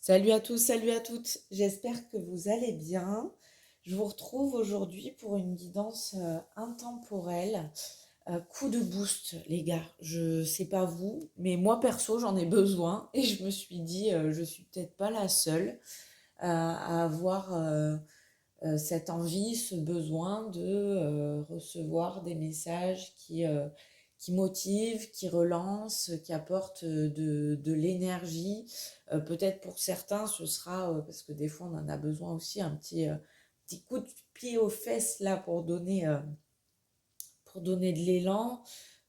Salut à tous, salut à toutes, j'espère que vous allez bien. Je vous retrouve aujourd'hui pour une guidance intemporelle. Coup de boost, les gars. Je sais pas vous, mais moi perso, j'en ai besoin et je me suis dit, je suis peut-être pas la seule à avoir cette envie, ce besoin de recevoir des messages qui motivent, qui relancent, qui apportent de l'énergie. Peut-être pour certains, ce sera, parce que des fois on en a besoin aussi, un petit coup de pied aux fesses là pour donner de l'élan,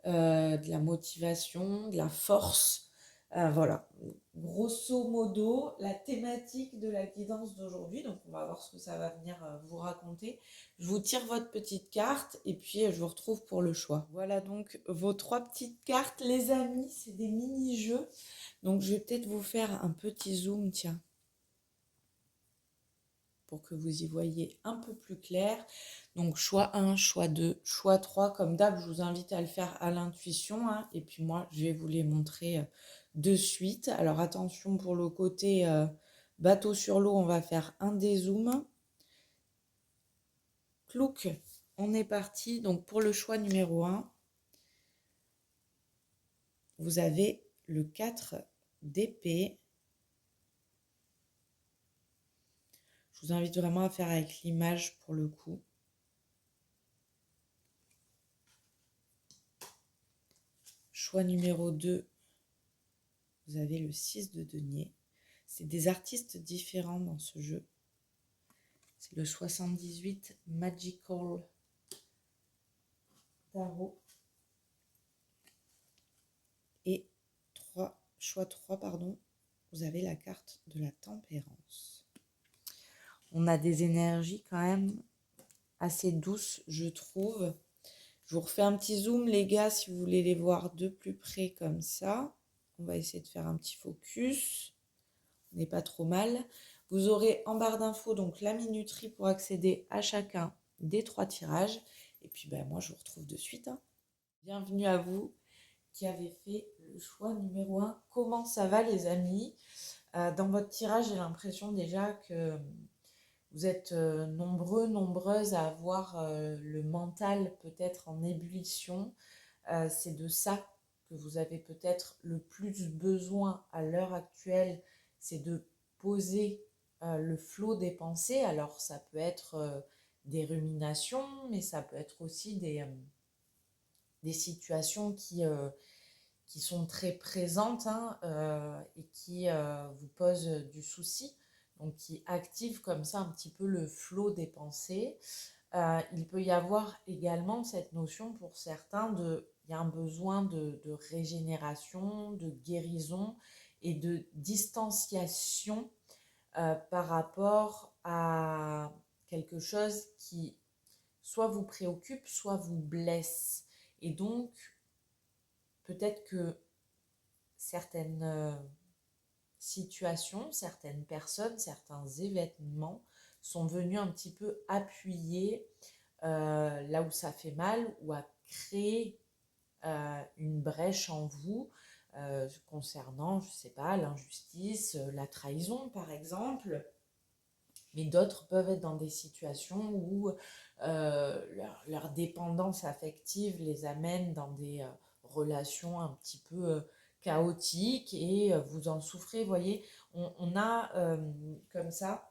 de la motivation, de la force. Voilà, grosso modo, la thématique de la guidance d'aujourd'hui. Donc, on va voir ce que ça va venir vous raconter. Je vous tire votre petite carte et puis je vous retrouve pour le choix. Voilà donc vos trois petites cartes, les amis. C'est des mini-jeux. Donc, je vais peut-être vous faire un petit zoom, tiens, pour que vous y voyez un peu plus clair. Donc choix 1, choix 2, choix 3. Comme d'hab, je vous invite à le faire à l'intuition, hein. Et puis moi, je vais vous les montrer de suite. Alors attention pour le côté bateau sur l'eau, on va faire un dézoom. Clouc, on est parti. Donc pour le choix numéro 1, vous avez le 4 d'épée. Je vous invite vraiment à faire avec l'image pour le coup. Choix numéro 2, vous avez le 6 de denier. C'est des artistes différents dans ce jeu. C'est le 78 Magical Tarot. Et choix 3, pardon, vous avez la carte de la tempérance. On a des énergies quand même assez douces, je trouve. Je vous refais un petit zoom, les gars, si vous voulez les voir de plus près comme ça. On va essayer de faire un petit focus. On n'est pas trop mal. Vous aurez en barre d'infos donc la minuterie pour accéder à chacun des 3 tirages. Et puis moi, je vous retrouve de suite, hein. Bienvenue à vous qui avez fait le choix numéro 1. Comment ça va, les amis? Dans votre tirage, j'ai l'impression déjà que vous êtes nombreux, nombreuses à avoir le mental peut-être en ébullition. C'est de ça que vous avez peut-être le plus besoin à l'heure actuelle, c'est de poser le flot des pensées. Alors ça peut être des ruminations, mais ça peut être aussi des situations qui sont très présentes, hein, et qui vous posent du souci, donc qui activent comme ça un petit peu le flot des pensées. Il peut y avoir également cette notion pour certains il y a un besoin de régénération, de guérison et de distanciation par rapport à quelque chose qui soit vous préoccupe, soit vous blesse. Et donc, peut-être que certaines situations, certaines personnes, certains événements sont venus un petit peu appuyer là où ça fait mal ou à créer une brèche en vous concernant, je ne sais pas, l'injustice, la trahison par exemple. Mais d'autres peuvent être dans des situations où leur dépendance affective les amène dans des relations un petit peu chaotiques et vous en souffrez. Vous voyez, on a comme ça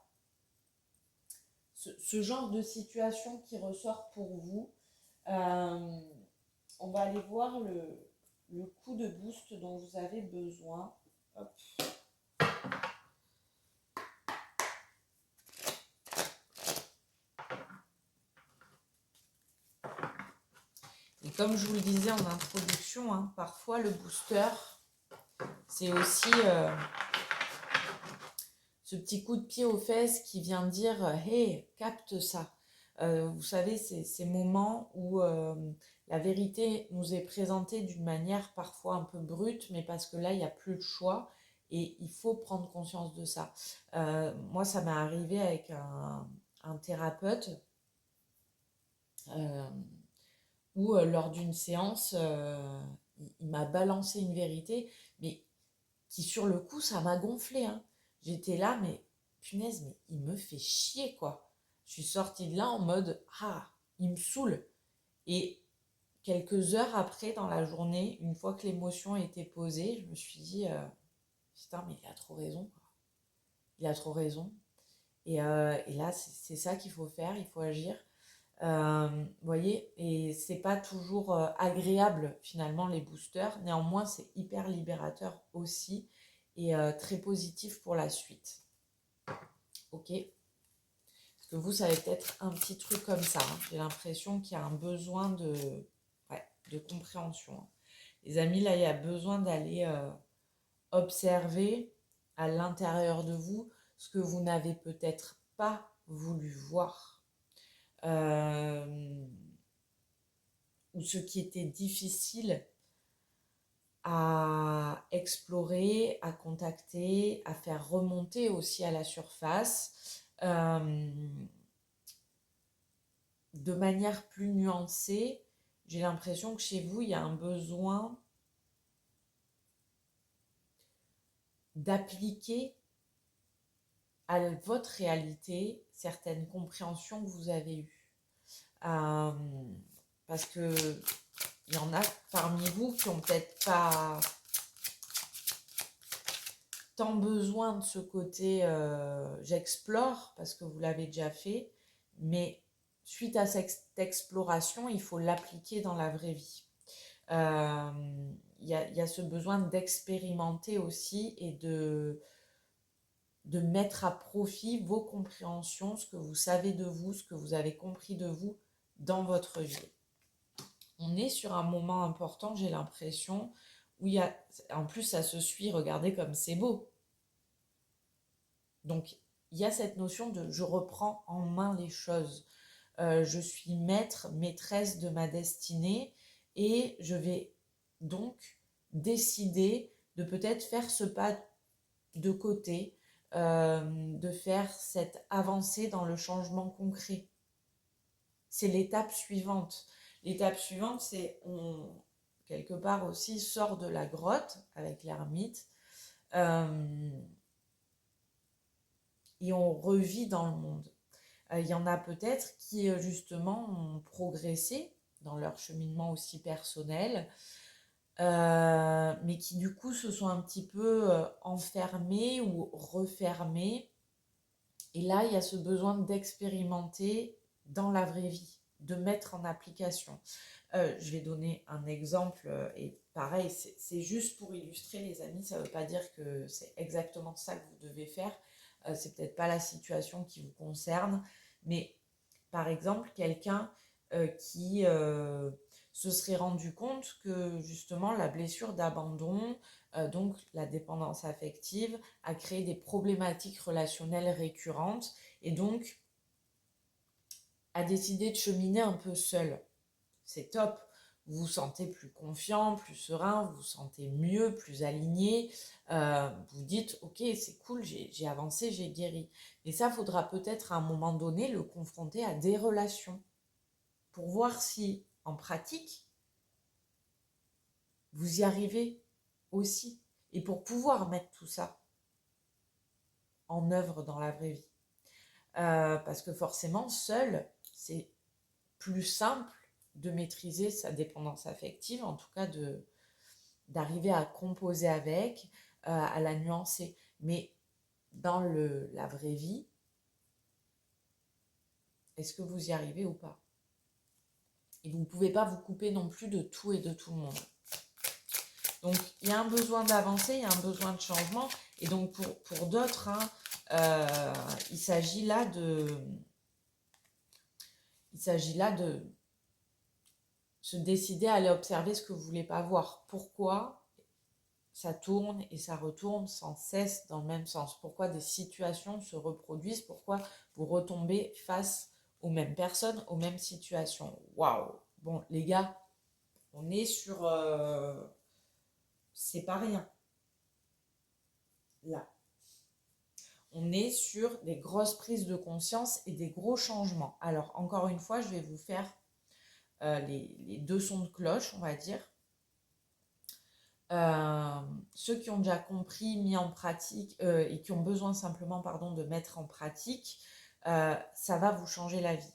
ce genre de situation qui ressort pour vous. Euh, on va aller voir le coup de boost dont vous avez besoin. Hop. Et comme je vous le disais en introduction, hein, parfois le booster, c'est aussi ce petit coup de pied aux fesses qui vient dire « Hey, capte ça ». Vous savez, c'est ces moments où la vérité nous est présentée d'une manière parfois un peu brute, mais parce que là, il n'y a plus de choix et il faut prendre conscience de ça. Moi, ça m'est arrivé avec un thérapeute où lors d'une séance, il m'a balancé une vérité, mais qui sur le coup, ça m'a gonflé, hein. j'étais là, mais punaise, mais il me fait chier, quoi. Je suis sortie de là en mode, ah, il me saoule. Et quelques heures après, dans la journée, une fois que l'émotion était posée, je me suis dit, putain, mais il a trop raison, quoi. Il a trop raison. Et là, c'est ça qu'il faut faire, il faut agir. Vous voyez, et c'est pas toujours agréable finalement les boosters. Néanmoins, c'est hyper libérateur aussi et très positif pour la suite. Ok? Parce que vous, ça va peut-être un petit truc comme ça. Hein. J'ai l'impression qu'il y a un besoin de compréhension. Hein. Les amis, là, il y a besoin d'aller observer à l'intérieur de vous ce que vous n'avez peut-être pas voulu voir. Ou ce qui était difficile à explorer, à contacter, à faire remonter aussi à la surface de manière plus nuancée. J'ai l'impression que chez vous, il y a un besoin d'appliquer à votre réalité certaines compréhensions que vous avez eues. Parce que il y en a parmi vous qui n'ont peut-être pas tant besoin de ce côté j'explore, parce que vous l'avez déjà fait, mais suite à cette exploration, il faut l'appliquer dans la vraie vie. Il y a ce besoin d'expérimenter aussi et de mettre à profit vos compréhensions, ce que vous savez de vous, ce que vous avez compris de vous dans votre vie. On est sur un moment important, j'ai l'impression, où il y a, en plus ça se suit, regardez comme c'est beau. Donc il y a cette notion de je reprends en main les choses, je suis maître, maîtresse de ma destinée et je vais donc décider de peut-être faire ce pas de côté, de faire cette avancée dans le changement concret. C'est l'étape suivante. L'étape suivante, c'est on, quelque part aussi, sort de la grotte avec l'ermite et on revit dans le monde. Il y en a peut-être qui, justement, ont progressé dans leur cheminement aussi personnel, mais qui, du coup, se sont un petit peu enfermés ou refermés. Et là, il y a ce besoin d'expérimenter dans la vraie vie, de mettre en application. Je vais donner un exemple, et pareil, c'est juste pour illustrer, les amis, ça ne veut pas dire que c'est exactement ça que vous devez faire, c'est peut-être pas la situation qui vous concerne, mais par exemple, quelqu'un qui se serait rendu compte que justement la blessure d'abandon, donc la dépendance affective, a créé des problématiques relationnelles récurrentes et donc a décidé de cheminer un peu seul. C'est top. Vous vous sentez plus confiant, plus serein, vous vous sentez mieux, plus aligné. Vous dites, ok, c'est cool, j'ai avancé, j'ai guéri. Et ça, faudra peut-être à un moment donné le confronter à des relations pour voir si, en pratique, vous y arrivez aussi. Et pour pouvoir mettre tout ça en œuvre dans la vraie vie. Parce que forcément, seul, c'est plus simple de maîtriser sa dépendance affective, en tout cas d'arriver à composer avec, à la nuancer. Mais dans la vraie vie, est-ce que vous y arrivez ou pas? Et vous ne pouvez pas vous couper non plus de tout et de tout le monde. Donc, il y a un besoin d'avancer, il y a un besoin de changement. Et donc, pour d'autres, hein, il s'agit là de se décider à aller observer ce que vous ne voulez pas voir. Pourquoi ça tourne et ça retourne sans cesse dans le même sens? Pourquoi des situations se reproduisent? Pourquoi vous retombez face aux mêmes personnes, aux mêmes situations? Waouh! Bon, les gars, on est sur... c'est pas rien. Là. On est sur des grosses prises de conscience et des gros changements. Alors, encore une fois, je vais vous faire les deux sons de cloche, on va dire. Ceux qui ont déjà compris, mis en pratique et qui ont besoin simplement pardon, de mettre en pratique, ça va vous changer la vie.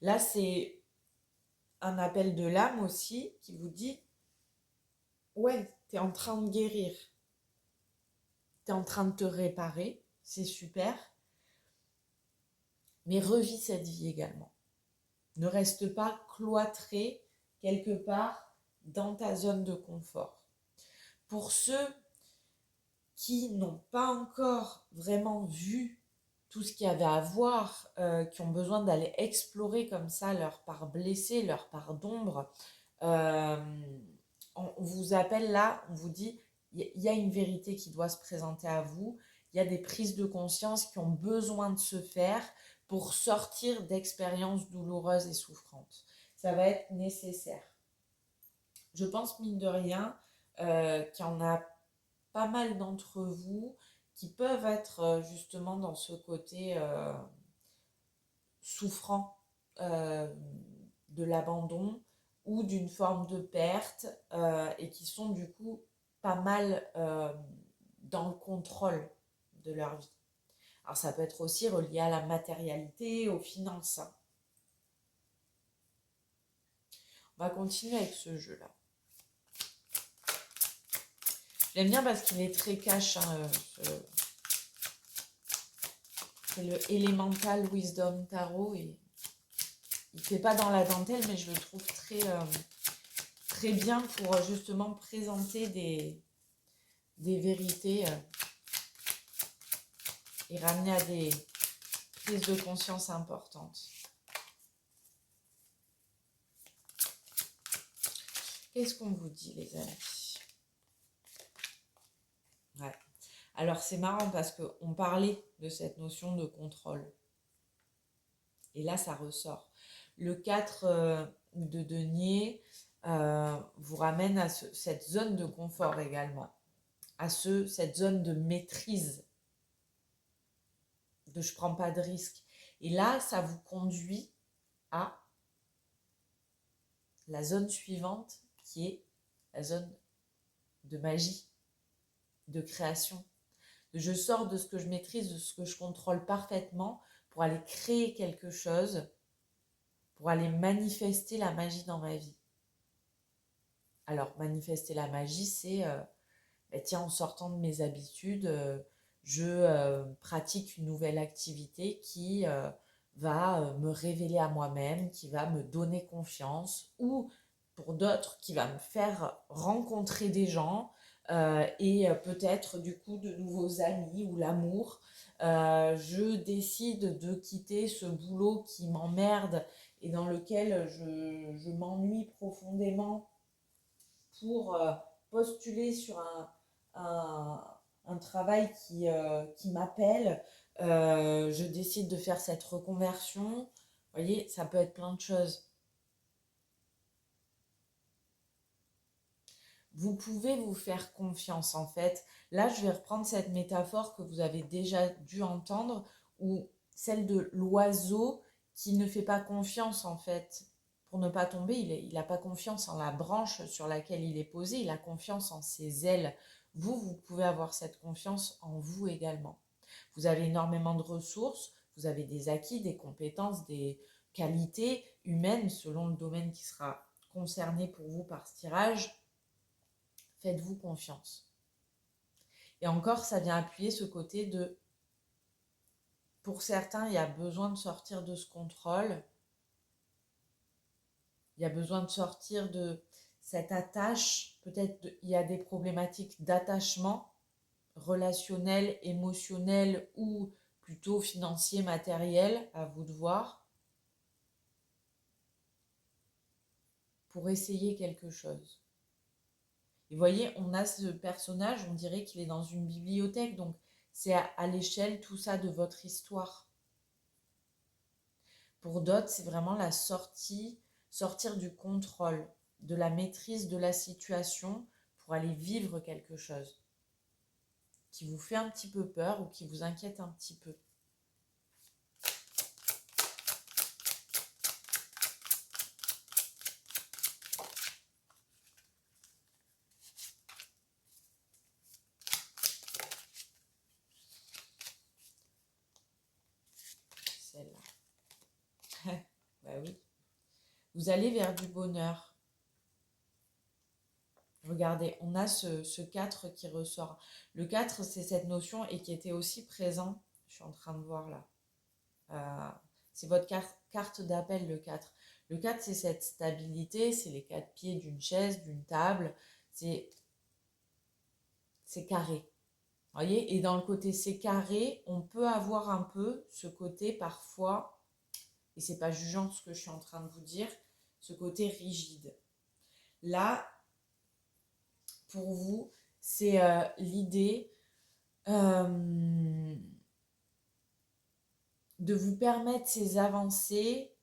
Là, c'est un appel de l'âme aussi qui vous dit, ouais, tu es en train de guérir, tu es en train de te réparer, c'est super, mais revis cette vie également. Ne reste pas cloîtré quelque part dans ta zone de confort. Pour ceux qui n'ont pas encore vraiment vu tout ce qu'il y avait à voir, qui ont besoin d'aller explorer comme ça leur part blessée, leur part d'ombre, on vous appelle là, on vous dit, il y a une vérité qui doit se présenter à vous, il y a des prises de conscience qui ont besoin de se faire pour sortir d'expériences douloureuses et souffrantes. Ça va être nécessaire. Je pense, mine de rien, qu'il y en a pas mal d'entre vous qui peuvent être justement dans ce côté souffrant de l'abandon ou d'une forme de perte et qui sont du coup pas mal dans le contrôle de leur vie. Alors ça peut être aussi relié à la matérialité, aux finances. On va continuer avec ce jeu-là. J'aime bien parce qu'il est très cash. C'est le Elemental Wisdom Tarot et il ne fait pas dans la dentelle, mais je le trouve très bien pour justement présenter des vérités et ramener à des prises de conscience importantes. Qu'est-ce qu'on vous dit, les amis? Ouais. Alors, c'est marrant parce qu'on parlait de cette notion de contrôle. Et là, ça ressort. Le 4 de denier vous ramène à cette zone de confort également, à cette zone de maîtrise, de je ne prends pas de risque. Et là, ça vous conduit à la zone suivante qui est la zone de magie, de création. Je sors de ce que je maîtrise, de ce que je contrôle parfaitement pour aller créer quelque chose, pour aller manifester la magie dans ma vie. Alors, manifester la magie, c'est, tiens, en sortant de mes habitudes, je pratique une nouvelle activité qui va me révéler à moi-même, qui va me donner confiance, ou pour d'autres, qui va me faire rencontrer des gens et peut-être du coup de nouveaux amis ou l'amour. Je décide de quitter ce boulot qui m'emmerde et dans lequel je m'ennuie profondément pour postuler sur un travail qui m'appelle. Je décide de faire cette reconversion. Vous voyez, ça peut être plein de choses. Vous pouvez vous faire confiance en fait. Là, je vais reprendre cette métaphore que vous avez déjà dû entendre, ou celle de l'oiseau qui ne fait pas confiance en fait. Pour ne pas tomber, il n'a pas confiance en la branche sur laquelle il est posé, il a confiance en ses ailes. Vous pouvez avoir cette confiance en vous également. Vous avez énormément de ressources, vous avez des acquis, des compétences, des qualités humaines selon le domaine qui sera concerné pour vous par ce tirage. Faites-vous confiance. Et encore, ça vient appuyer ce côté de, pour certains, il y a besoin de sortir de ce contrôle. Il y a besoin de sortir de cette attache. Peut-être il y a des problématiques d'attachement relationnel, émotionnel ou plutôt financier, matériel, à vous de voir, pour essayer quelque chose. Et vous voyez, on a ce personnage, on dirait qu'il est dans une bibliothèque, donc c'est à l'échelle tout ça de votre histoire. Pour d'autres, c'est vraiment la sortir du contrôle, de la maîtrise de la situation pour aller vivre quelque chose qui vous fait un petit peu peur ou qui vous inquiète un petit peu. oui. Vous allez vers du bonheur. Regardez, on a ce 4 qui ressort. Le 4, c'est cette notion et qui était aussi présent. Je suis en train de voir là. C'est votre carte d'appel, le 4. Le 4, c'est cette stabilité, c'est les 4 pieds d'une chaise, d'une table. C'est carré. Voyez, et dans le côté c'est carré, on peut avoir un peu ce côté parfois, et c'est pas jugeant ce que je suis en train de vous dire, ce côté rigide. Là, pour vous, c'est l'idée de vous permettre ces avancées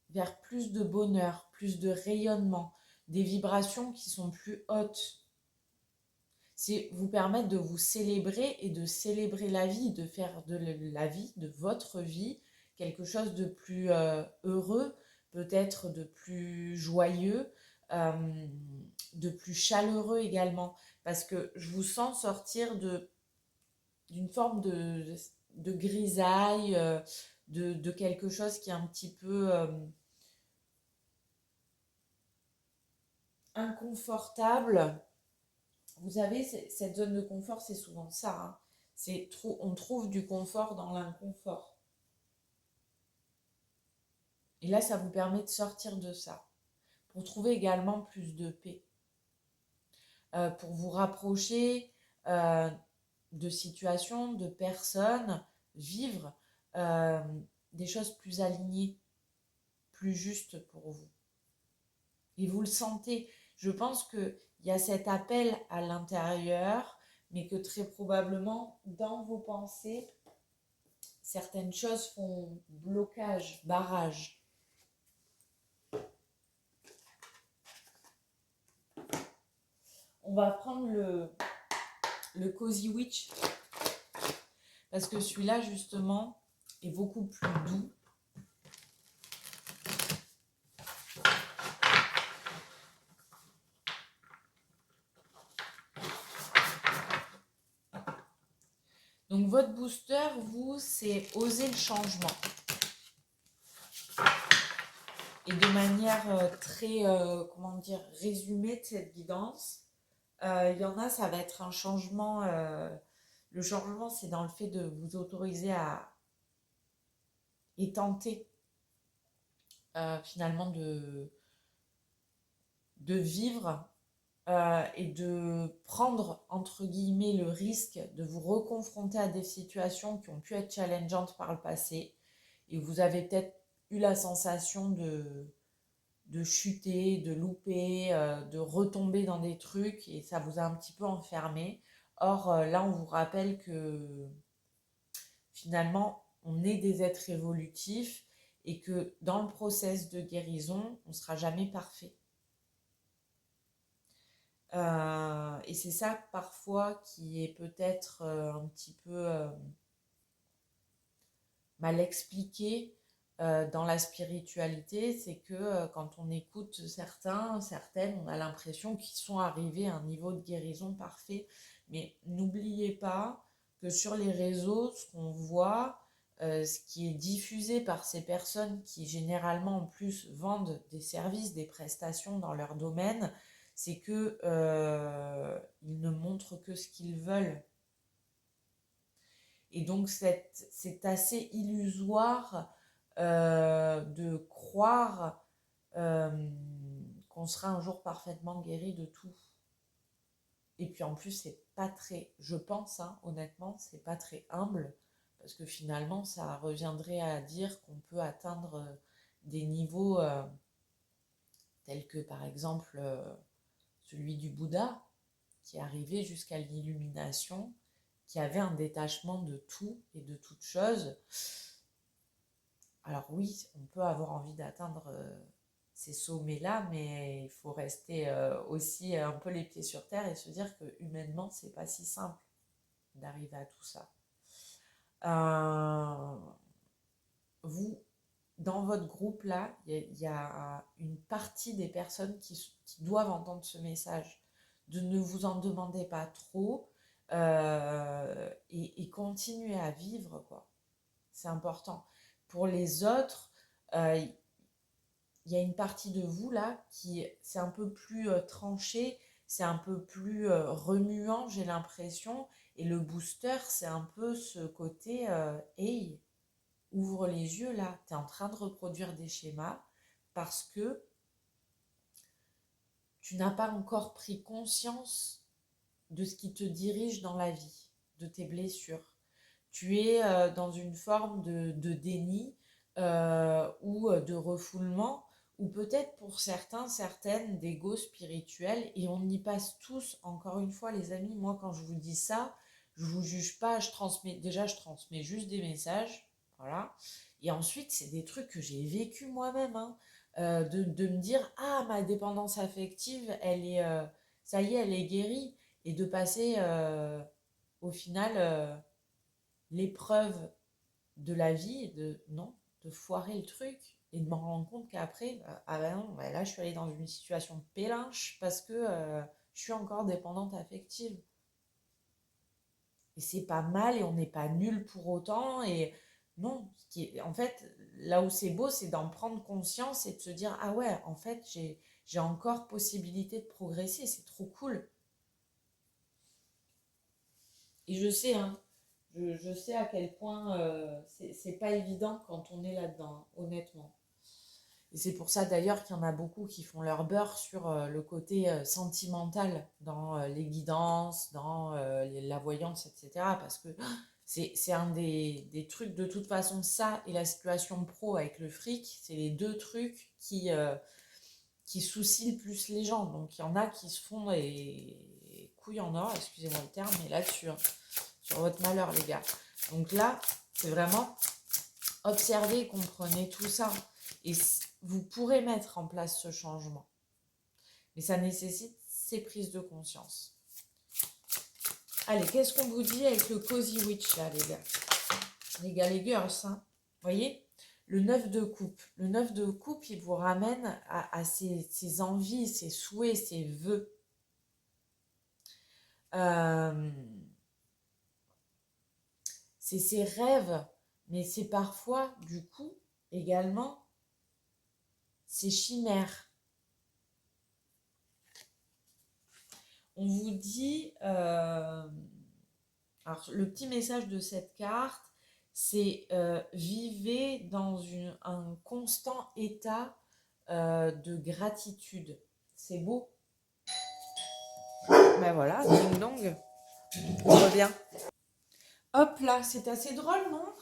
vers plus de bonheur, plus de rayonnement, des vibrations qui sont plus hautes. C'est vous permettre de vous célébrer et de célébrer la vie, de faire de la vie, de votre vie, quelque chose de plus heureux, peut-être de plus joyeux, de plus chaleureux également. Parce que je vous sens sortir d'une forme de grisaille, de quelque chose qui est un petit peu inconfortable. Vous savez, cette zone de confort, c'est souvent ça. Hein. On trouve du confort dans l'inconfort. Et là, ça vous permet de sortir de ça. Pour trouver également plus de paix. Pour vous rapprocher de situations, de personnes, vivre des choses plus alignées, plus justes pour vous. Et vous le sentez. Je pense qu'il y a cet appel à l'intérieur, mais que très probablement, dans vos pensées, certaines choses font blocage, barrage. On va prendre le Cozy Witch, parce que celui-là, justement, est beaucoup plus doux. Donc, votre booster, vous, c'est oser le changement. Et de manière très, comment dire, résumée de cette guidance, il y en a, ça va être un changement. Le changement, c'est dans le fait de vous autoriser à et tenter finalement de vivre et de prendre, entre guillemets, le risque de vous reconfronter à des situations qui ont pu être challengeantes par le passé. Et vous avez peut-être eu la sensation de chuter, de louper, de retomber dans des trucs et ça vous a un petit peu enfermé. Or, là, on vous rappelle que finalement, on est des êtres évolutifs et que dans le process de guérison, on ne sera jamais parfait. Et c'est ça parfois qui est peut-être un petit peu mal expliqué dans la spiritualité, c'est que quand on écoute certaines, on a l'impression qu'ils sont arrivés à un niveau de guérison parfait. Mais n'oubliez pas que sur les réseaux, ce qu'on voit, ce qui est diffusé par ces personnes qui généralement en plus vendent des services, des prestations dans leur domaine, c'est que ils ne montrent que ce qu'ils veulent. Et donc c'est assez illusoire de croire qu'on sera un jour parfaitement guéri de tout. Et puis en plus, c'est pas très, je pense, hein, honnêtement, c'est pas très humble, parce que finalement, ça reviendrait à dire qu'on peut atteindre des niveaux tels que par exemple celui du Bouddha, qui est arrivé jusqu'à l'illumination, qui avait un détachement de tout et de toute chose. Alors oui, on peut avoir envie d'atteindre ces sommets-là, mais il faut rester aussi un peu les pieds sur terre et se dire que humainement, c'est pas si simple d'arriver à tout ça. Vous, dans votre groupe là, il y a une partie des personnes qui doivent entendre ce message. De ne vous en demandez pas trop et continuer à vivre, quoi. C'est important. Pour les autres, il y a une partie de vous là qui c'est un peu plus tranché, c'est un peu plus remuant, j'ai l'impression. Et le booster, c'est un peu ce côté, hey, ouvre les yeux là, tu es en train de reproduire des schémas parce que tu n'as pas encore pris conscience de ce qui te dirige dans la vie, de tes blessures. Tu es dans une forme de déni ou de refoulement, ou peut-être pour certains, certaines, d'ego spirituel, et on y passe tous, encore une fois les amis, moi quand je vous dis ça, je vous juge pas, je transmets juste des messages, voilà, et ensuite c'est des trucs que j'ai vécu moi-même, hein, de me dire, ah ma dépendance affective, ça y est, elle est guérie, et de passer au final l'épreuve de la vie, de foirer le truc et de me rendre compte qu'après, ah ben non, là je suis allée dans une situation pélinche parce que je suis encore dépendante affective. Et c'est pas mal et on n'est pas nul pour autant. Et non, en fait, là où c'est beau, c'est d'en prendre conscience et de se dire, ah ouais, en fait, j'ai encore possibilité de progresser, c'est trop cool. Et je sais, hein, je sais à quel point c'est pas évident quand on est là-dedans, honnêtement. Et c'est pour ça d'ailleurs qu'il y en a beaucoup qui font leur beurre sur le côté sentimental dans les guidances, dans la voyance, etc. Parce que c'est un des trucs, de toute façon, ça et la situation pro avec le fric, c'est les deux trucs qui soucient le plus les gens. Donc il y en a qui se font des couilles en or, excusez-moi le terme, mais là-dessus, hein, sur votre malheur, les gars. Donc là, c'est vraiment observer, comprenez tout ça. Et vous pourrez mettre en place ce changement. Mais ça nécessite ces prises de conscience. Allez, qu'est-ce qu'on vous dit avec le Cozy Witch, là, les gars? Les gars, les girls, hein. Vous voyez? Le 9 de coupe. Le 9 de coupe, il vous ramène à ses envies, ses souhaits, ses vœux. C'est ses rêves, mais c'est parfois, du coup, également, ses chimères. On vous dit, alors le petit message de cette carte, c'est vivez dans un constant état de gratitude. C'est beau. Ben voilà, ding dong, on revient. Hop là, c'est assez drôle, non?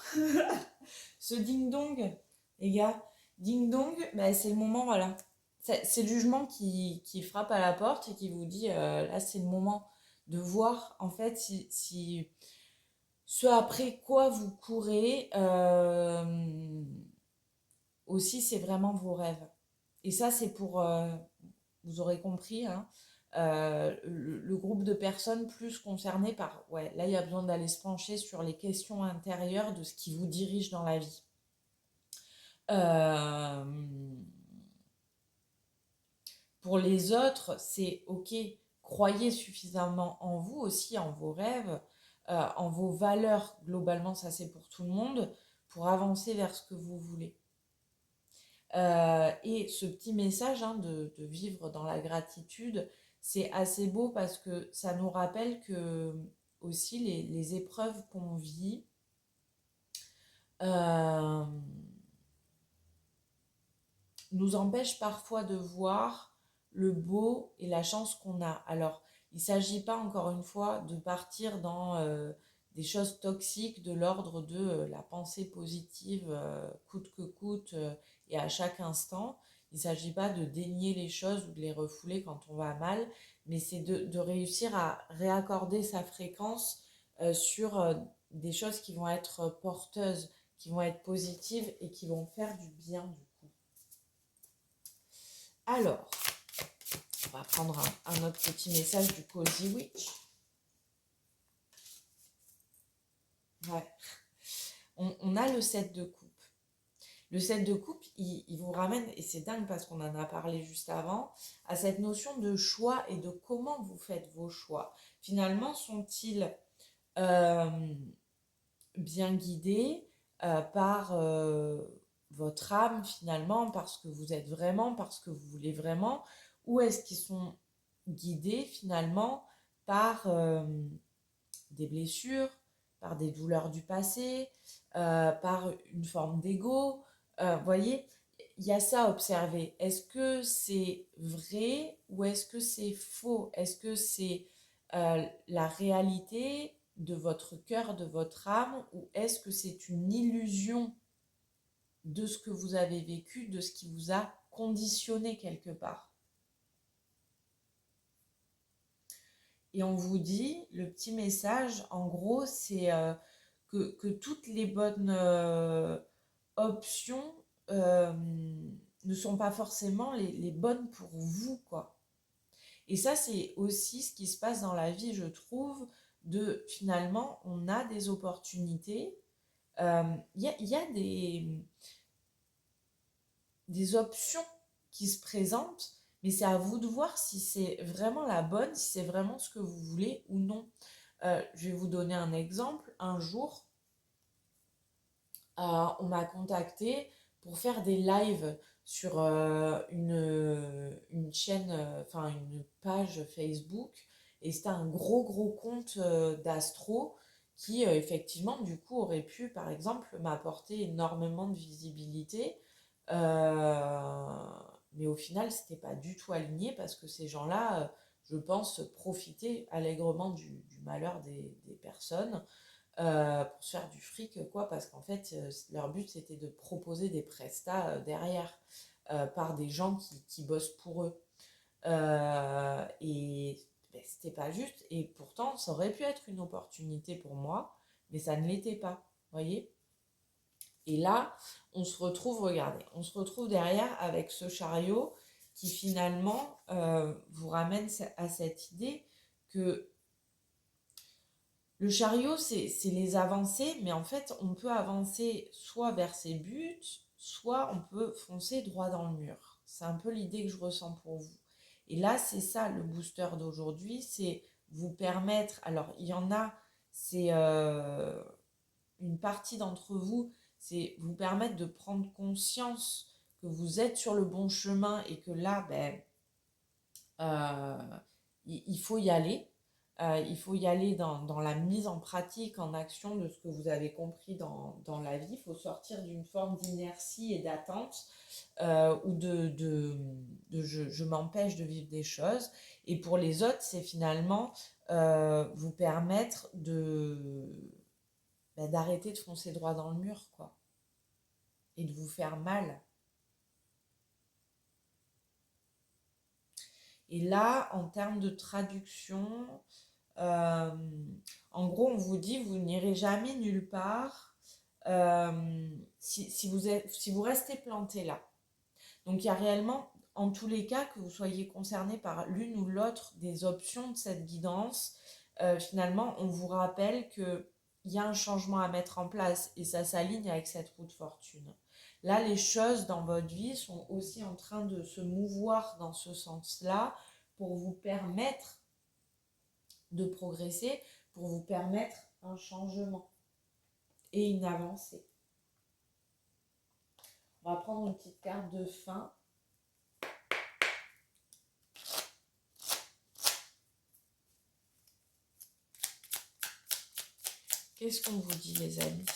Ce ding dong, les gars, ding dong, ben c'est le moment, voilà. C'est le jugement qui frappe à la porte et qui vous dit, là c'est le moment de voir en fait si ce après quoi vous courez, aussi c'est vraiment vos rêves. Et ça c'est pour, vous aurez compris, hein, le groupe de personnes plus concernées par, ouais, là il y a besoin d'aller se pencher sur les questions intérieures de ce qui vous dirige dans la vie. Euh, Pour les autres, c'est ok, croyez suffisamment en vous aussi, en vos rêves, en vos valeurs, globalement, ça c'est pour tout le monde, pour avancer vers ce que vous voulez. Et ce petit message, hein, de vivre dans la gratitude, c'est assez beau parce que ça nous rappelle que aussi les épreuves qu'on vit, euh, nous empêchent parfois de voir le beau et la chance qu'on a. Alors, il ne s'agit pas, encore une fois, de partir dans des choses toxiques de l'ordre de la pensée positive coûte que coûte et à chaque instant. Il ne s'agit pas de dénier les choses ou de les refouler quand on va mal, mais c'est de réussir à réaccorder sa fréquence sur des choses qui vont être porteuses, qui vont être positives et qui vont faire du bien du coup. Alors, on va prendre un autre petit message du Cozy Witch. Ouais. On a le 7 de coupe. Le 7 de coupe, il vous ramène, et c'est dingue parce qu'on en a parlé juste avant, à cette notion de choix et de comment vous faites vos choix. Finalement, sont-ils bien guidés par votre âme finalement, parce que vous êtes vraiment, parce que vous voulez vraiment, ou est-ce qu'ils sont guidés finalement par des blessures, par des douleurs du passé, par une forme d'ego. Voyez, il y a ça à observer. Est-ce que c'est vrai ou est-ce que c'est faux? Est-ce que c'est la réalité de votre cœur, de votre âme, ou est-ce que c'est une illusion de ce que vous avez vécu, de ce qui vous a conditionné quelque part? Et on vous dit, le petit message, en gros, c'est que toutes les bonnes options ne sont pas forcément les bonnes pour vous, quoi. Et ça, c'est aussi ce qui se passe dans la vie, je trouve, de finalement, on a des opportunités. Y a des options qui se présentent, mais c'est à vous de voir si c'est vraiment la bonne, si c'est vraiment ce que vous voulez ou non. Je vais vous donner un exemple. Un jour, on m'a contacté pour faire des lives sur une chaîne, enfin une page Facebook. Et c'était un gros compte d'astro qui, effectivement, du coup, aurait pu, par exemple, m'apporter énormément de visibilité. Mais au final, c'était pas du tout aligné parce que ces gens-là, je pense, profitaient allègrement du malheur des personnes pour se faire du fric, quoi, parce qu'en fait, leur but, c'était de proposer des prestats derrière par des gens qui bossent pour eux. Et ben, c'était pas juste, et pourtant, ça aurait pu être une opportunité pour moi, mais ça ne l'était pas, voyez. Et là, on se retrouve, regardez, on se retrouve derrière avec ce chariot qui finalement vous ramène à cette idée que le chariot, c'est les avancées, mais en fait, on peut avancer soit vers ses buts, soit on peut foncer droit dans le mur. C'est un peu l'idée que je ressens pour vous. Et là, c'est ça le booster d'aujourd'hui, c'est vous permettre, alors il y en a, c'est une partie d'entre vous, c'est vous permettre de prendre conscience que vous êtes sur le bon chemin et que là, ben, euh, il faut y aller. Il faut y aller dans la mise en pratique, en action de ce que vous avez compris dans la vie. Il faut sortir d'une forme d'inertie et d'attente ou de je m'empêche de vivre des choses. Et pour les autres, c'est finalement vous permettre d'arrêter de foncer droit dans le mur, quoi. Et de vous faire mal. Et là, en termes de traduction, Euh, en gros, on vous dit, vous n'irez jamais nulle part si vous restez planté là. Donc, il y a réellement, en tous les cas, que vous soyez concerné par l'une ou l'autre des options de cette guidance, finalement, on vous rappelle qu'il y a un changement à mettre en place et ça s'aligne avec cette roue de fortune. Là, les choses dans votre vie sont aussi en train de se mouvoir dans ce sens-là pour vous permettre de progresser, pour vous permettre un changement et une avancée. On va prendre une petite carte de fin. Qu'est-ce qu'on vous dit, les amis?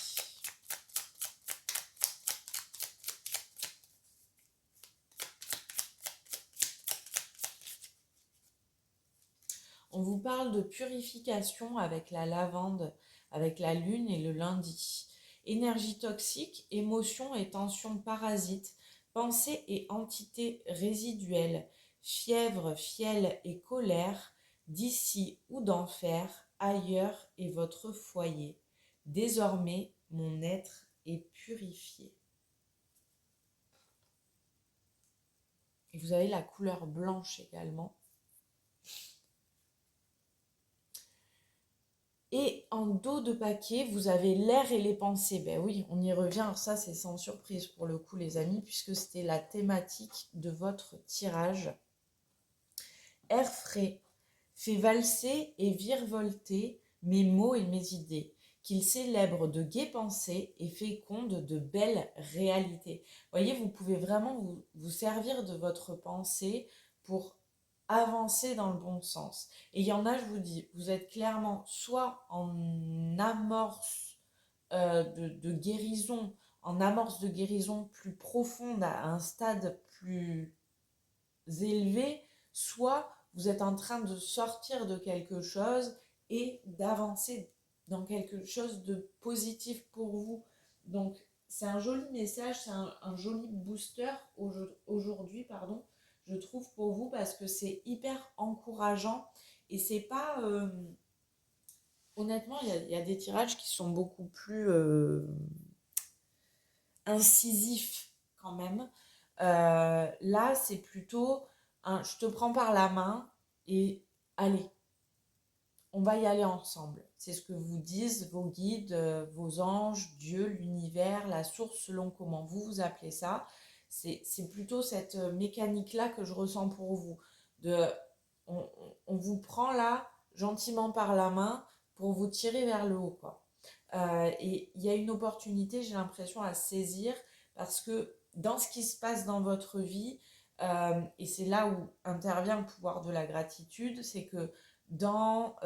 On vous parle de purification avec la lavande, avec la lune et le lundi. Énergie toxique, émotions et tensions parasites, pensées et entités résiduelles, fièvre, fiel et colère, d'ici ou d'enfer, ailleurs est votre foyer. Désormais, mon être est purifié. Et vous avez la couleur blanche également. Et en dos de paquet, vous avez l'air et les pensées. Ben oui, on y revient. Alors ça, c'est sans surprise pour le coup, les amis, puisque c'était la thématique de votre tirage. Air frais fait valser et virevolter mes mots et mes idées. qu'il célèbre de gaies pensées et féconde de belles réalités. Vous voyez, vous pouvez vraiment vous servir de votre pensée pour avancer dans le bon sens. Et il y en a, je vous dis, vous êtes clairement soit en amorce de guérison, en amorce de guérison plus profonde, à un stade plus élevé, soit vous êtes en train de sortir de quelque chose et d'avancer dans quelque chose de positif pour vous. Donc, c'est un joli message, c'est un joli booster aujourd'hui, pardon, je trouve pour vous, parce que c'est hyper encourageant et c'est pas... honnêtement, il y a des tirages qui sont beaucoup plus incisifs quand même. Là, c'est plutôt je te prends par la main et allez, on va y aller ensemble. C'est ce que vous disent vos guides, vos anges, Dieu, l'univers, la source, selon comment vous vous appelez ça. C'est plutôt cette mécanique-là que je ressens pour vous. De, on vous prend là gentiment par la main pour vous tirer vers le haut, quoi. Et il y a une opportunité, j'ai l'impression, à saisir, parce que dans ce qui se passe dans votre vie, et c'est là où intervient le pouvoir de la gratitude, c'est que dans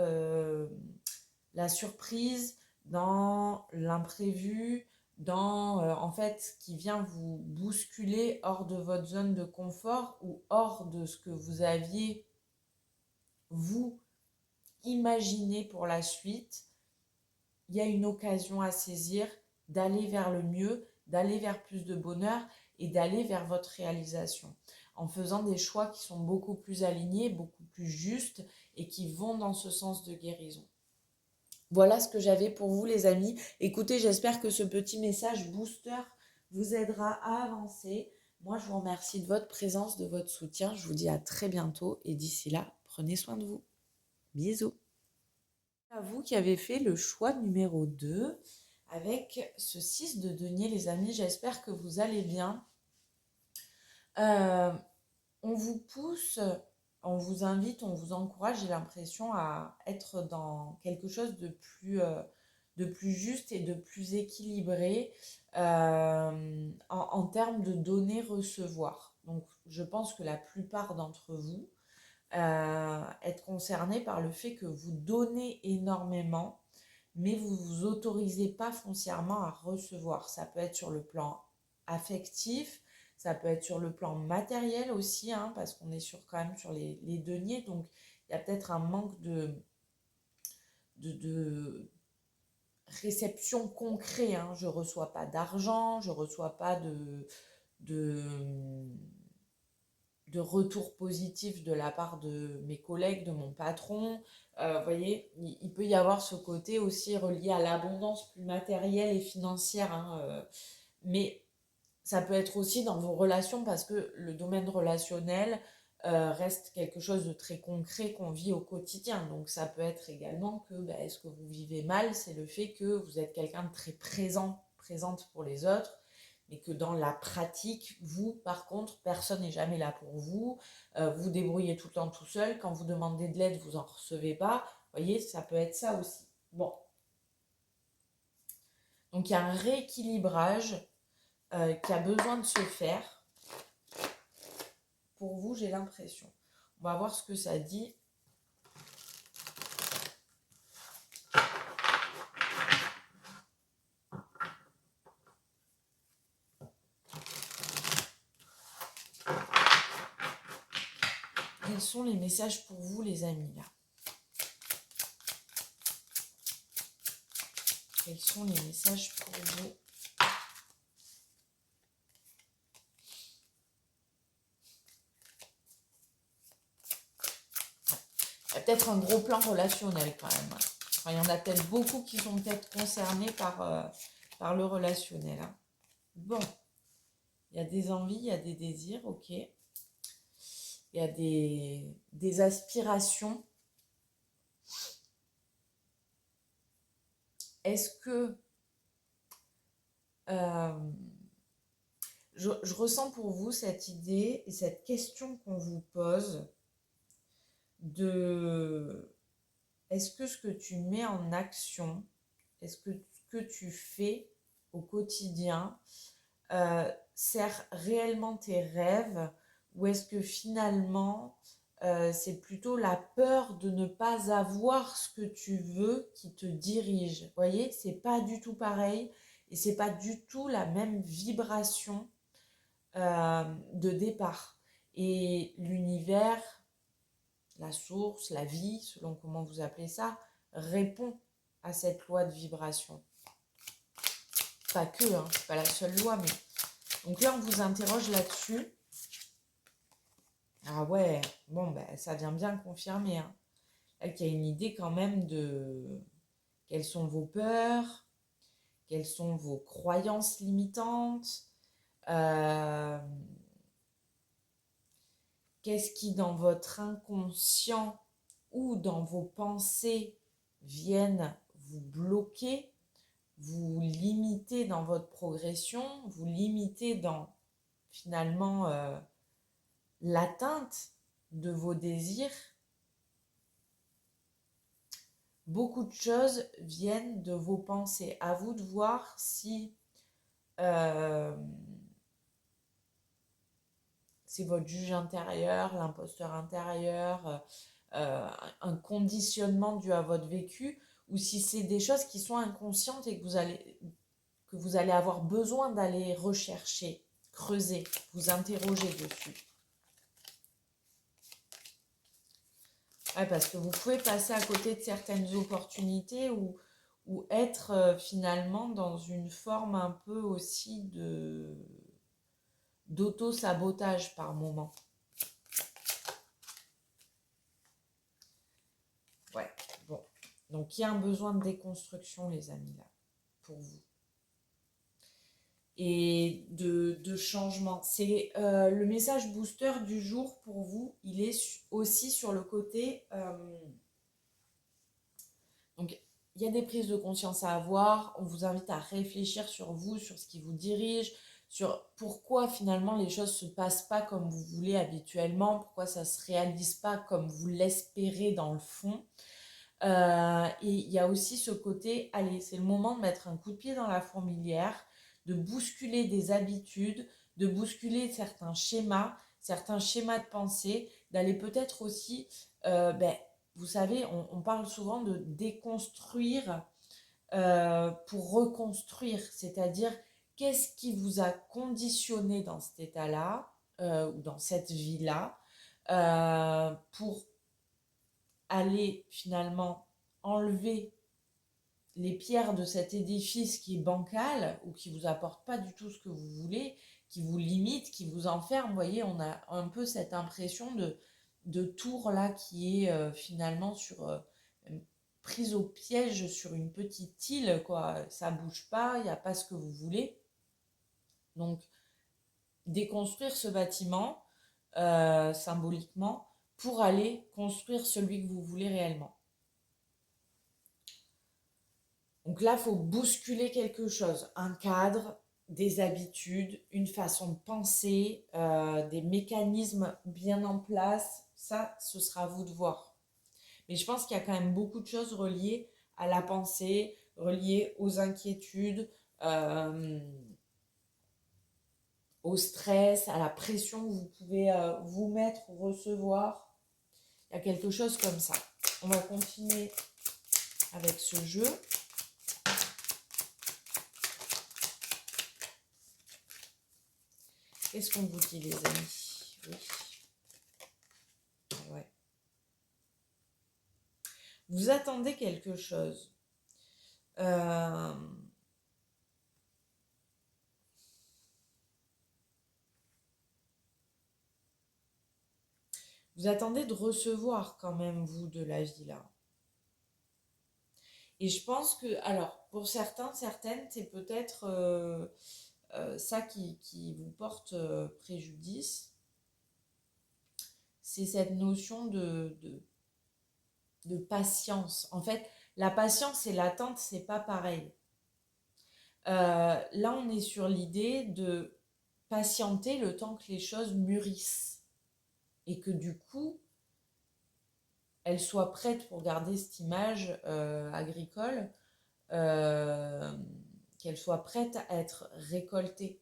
la surprise, dans l'imprévu, dans en fait ce qui vient vous bousculer hors de votre zone de confort ou hors de ce que vous aviez vous imaginé pour la suite, il y a une occasion à saisir d'aller vers le mieux, d'aller vers plus de bonheur et d'aller vers votre réalisation en faisant des choix qui sont beaucoup plus alignés, beaucoup plus justes et qui vont dans ce sens de guérison. Voilà ce que j'avais pour vous, les amis. Écoutez, j'espère que ce petit message booster vous aidera à avancer. Moi, je vous remercie de votre présence, de votre soutien. Je vous dis à très bientôt et d'ici là, prenez soin de vous. Bisous. À vous qui avez fait le choix numéro 2 avec ce 6 de denier, les amis. J'espère que vous allez bien. On vous pousse, on vous invite, on vous encourage, j'ai l'impression, à être dans quelque chose de plus juste et de plus équilibré en termes de donner-recevoir. Donc, je pense que la plupart d'entre vous êtes concernés par le fait que vous donnez énormément, mais vous ne vous autorisez pas foncièrement à recevoir. Ça peut être sur le plan affectif, ça peut être sur le plan matériel aussi, hein, parce qu'on est quand même sur les deniers, donc il y a peut-être un manque de réception concret. Hein. Je ne reçois pas d'argent, je ne reçois pas de, de retour positif de la part de mes collègues, de mon patron. Vous voyez, il peut y avoir ce côté aussi relié à l'abondance plus matérielle et financière. Hein, mais ça peut être aussi dans vos relations, parce que le domaine relationnel reste quelque chose de très concret qu'on vit au quotidien. Donc ça peut être également que est-ce que vous vivez mal, c'est le fait que vous êtes quelqu'un de très présente pour les autres, mais que dans la pratique, vous, par contre, personne n'est jamais là pour vous. Vous débrouillez tout le temps tout seul. Quand vous demandez de l'aide, vous n'en recevez pas. Vous voyez, ça peut être ça aussi. Bon. Donc il y a un rééquilibrage qui a besoin de se faire. Pour vous, j'ai l'impression. On va voir ce que ça dit. Quels sont les messages pour vous, les amis, là? Quels sont les messages pour vous? Il y a peut-être un gros plan relationnel quand même. Enfin, il y en a peut-être beaucoup qui sont peut-être concernés par le relationnel. Hein. Bon, il y a des envies, il y a des désirs, ok. Il y a des aspirations. Est-ce que je ressens pour vous cette idée et cette question qu'on vous pose de est-ce que ce que tu mets en action Est-ce que ce que tu fais au quotidien sert réellement tes rêves ou est-ce que finalement c'est plutôt la peur de ne pas avoir ce que tu veux qui te dirige? Vous voyez, c'est pas du tout pareil et c'est pas du tout la même vibration de départ. Et l'univers, la source, la vie, selon comment vous appelez ça, répond à cette loi de vibration. Pas que, hein, c'est pas la seule loi, mais... Donc là, on vous interroge là-dessus. Ah ouais, bon, ben, ça vient bien confirmer. Hein. Elle qui a une idée quand même de quelles sont vos peurs, quelles sont vos croyances limitantes, qu'est-ce qui dans votre inconscient ou dans vos pensées viennent vous bloquer, vous limiter dans votre progression, vous limiter dans finalement l'atteinte de vos désirs. Beaucoup de choses viennent de vos pensées. À vous de voir si c'est votre juge intérieur, l'imposteur intérieur, un conditionnement dû à votre vécu, ou si c'est des choses qui sont inconscientes et que vous allez avoir besoin d'aller rechercher, creuser, vous interroger dessus. Ouais, parce que vous pouvez passer à côté de certaines opportunités ou être finalement dans une forme un peu aussi d'auto-sabotage par moment. Ouais, bon. Donc, il y a un besoin de déconstruction, les amis, là, pour vous. Et de changement. C'est le message booster du jour pour vous. Il est aussi sur le côté... donc, il y a des prises de conscience à avoir. On vous invite à réfléchir sur vous, sur ce qui vous dirige, sur pourquoi finalement les choses ne se passent pas comme vous voulez habituellement, pourquoi ça ne se réalise pas comme vous l'espérez dans le fond. Et il y a aussi ce côté, allez, c'est le moment de mettre un coup de pied dans la fourmilière, de bousculer des habitudes, de bousculer certains schémas de pensée, d'aller peut-être aussi, vous savez, on parle souvent de déconstruire pour reconstruire, c'est-à-dire qu'est-ce qui vous a conditionné dans cet état-là ou dans cette vie-là pour aller finalement enlever les pierres de cet édifice qui est bancal ou qui vous apporte pas du tout ce que vous voulez, qui vous limite, qui vous enferme. Vous voyez, on a un peu cette impression de tour là qui est finalement prise au piège sur une petite île, quoi. Ça bouge pas, il n'y a pas ce que vous voulez. Donc, déconstruire ce bâtiment symboliquement pour aller construire celui que vous voulez réellement. Donc là, il faut bousculer quelque chose, un cadre, des habitudes, une façon de penser, des mécanismes bien en place. Ça, ce sera à vous de voir. Mais je pense qu'il y a quand même beaucoup de choses reliées à la pensée, reliées aux inquiétudes, au stress, à la pression que vous pouvez vous mettre ou recevoir. Il y a quelque chose comme ça. On va continuer avec ce jeu. Qu'est-ce qu'on vous dit, les amis? Oui. Ouais. Vous attendez quelque chose. Vous attendez de recevoir quand même, vous, de la vie, là. Et je pense que, alors, pour certains, certaines, c'est peut-être ça qui vous porte préjudice. C'est cette notion de patience. En fait, la patience et l'attente, c'est pas pareil. Là, on est sur l'idée de patienter le temps que les choses mûrissent et que du coup, elles soient prêtes, pour garder cette image agricole, qu'elle soit prête à être récoltée.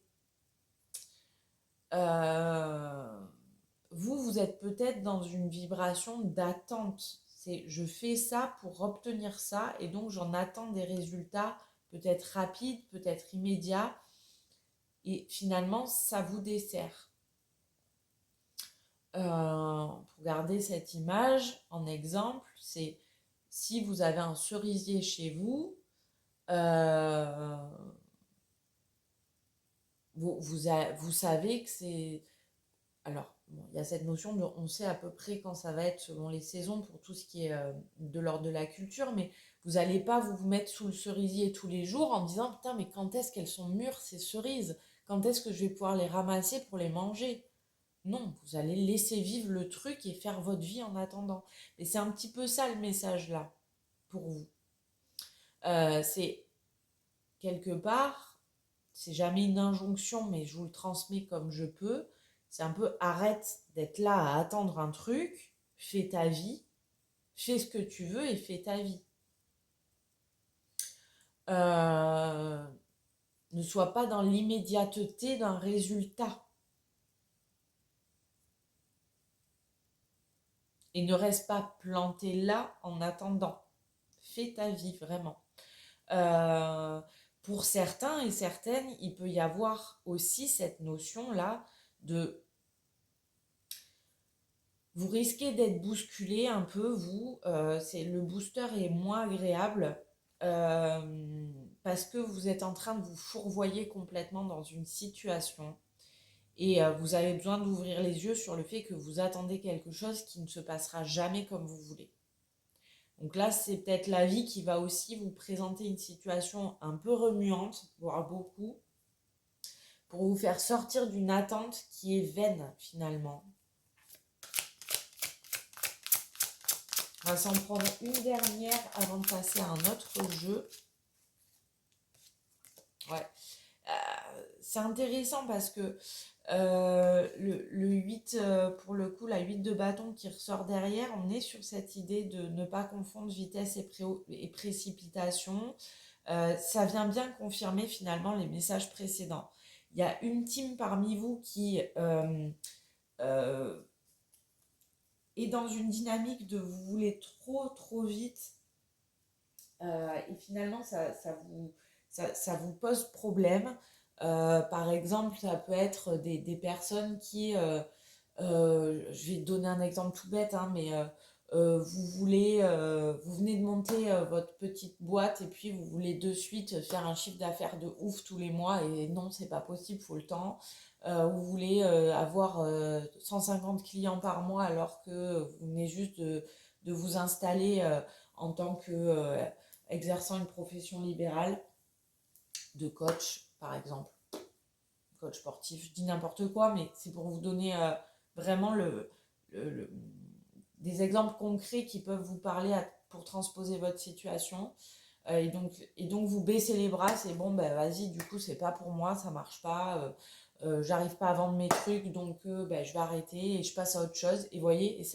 Vous êtes peut-être dans une vibration d'attente. C'est je fais ça pour obtenir ça et donc j'en attends des résultats peut-être rapides, peut-être immédiats et finalement ça vous dessert. Pour garder cette image en exemple, c'est si vous avez un cerisier chez vous, vous savez que c'est... Alors, bon, il y a cette notion de on sait à peu près quand ça va être selon les saisons pour tout ce qui est de l'ordre de la culture, mais vous n'allez pas vous mettre sous le cerisier tous les jours en disant putain, mais quand est-ce qu'elles sont mûres ces cerises? Quand est-ce que je vais pouvoir les ramasser pour les manger? Non, vous allez laisser vivre le truc et faire votre vie en attendant. Et c'est un petit peu ça le message là pour vous. C'est quelque part, c'est jamais une injonction, mais je vous le transmets comme je peux. C'est un peu arrête d'être là à attendre un truc, fais ta vie, fais ce que tu veux et fais ta vie. Ne sois pas dans l'immédiateté d'un résultat. Et ne reste pas planté là en attendant. Fais ta vie vraiment. Pour certains et certaines, il peut y avoir aussi cette notion-là de... Vous risquez d'être bousculé un peu, vous. Le booster est moins agréable parce que vous êtes en train de vous fourvoyer complètement dans une situation et vous avez besoin d'ouvrir les yeux sur le fait que vous attendez quelque chose qui ne se passera jamais comme vous voulez. Donc là, c'est peut-être la vie qui va aussi vous présenter une situation un peu remuante, voire beaucoup, pour vous faire sortir d'une attente qui est vaine finalement. On va s'en prendre une dernière avant de passer à un autre jeu. Ouais. C'est intéressant parce que le 8, pour le coup, la 8 de bâton qui ressort derrière, on est sur cette idée de ne pas confondre vitesse et précipitation. Ça vient bien confirmer finalement les messages précédents. Il y a une team parmi vous qui est dans une dynamique de vous voulez trop vite et finalement ça vous pose problème. Par exemple, ça peut être des personnes qui, je vais te donner un exemple tout bête, hein, mais vous venez de monter votre petite boîte et puis vous voulez de suite faire un chiffre d'affaires de ouf tous les mois et non, c'est pas possible, il faut le temps. Vous voulez avoir 150 clients par mois alors que vous venez juste de vous installer en tant que exerçant une profession libérale de coach, par exemple, coach sportif, je dis n'importe quoi, mais c'est pour vous donner vraiment des exemples concrets qui peuvent vous parler pour transposer votre situation. Et donc vous baissez les bras, c'est bon, ben vas-y, du coup c'est pas pour moi, ça marche pas, j'arrive pas à vendre mes trucs, donc ben, je vais arrêter et je passe à autre chose. Et voyez,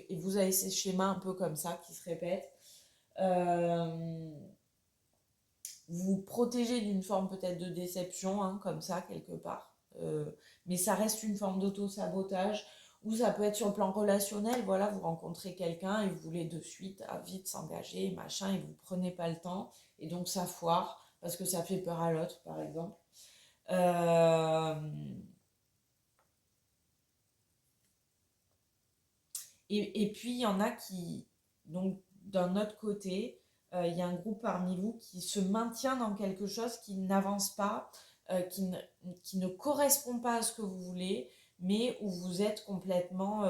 et vous avez ces schémas un peu comme ça qui se répètent. Vous protégez d'une forme peut-être de déception, hein, comme ça, quelque part. Mais ça reste une forme d'auto-sabotage, ou ça peut être sur le plan relationnel, voilà, vous rencontrez quelqu'un et vous voulez de suite, vite s'engager, machin, et vous prenez pas le temps, et donc ça foire, parce que ça fait peur à l'autre, par exemple. Et puis, il y en a qui, donc, d'un autre côté, il y a un groupe parmi vous qui se maintient dans quelque chose qui n'avance pas, qui ne correspond pas à ce que vous voulez, mais où vous êtes complètement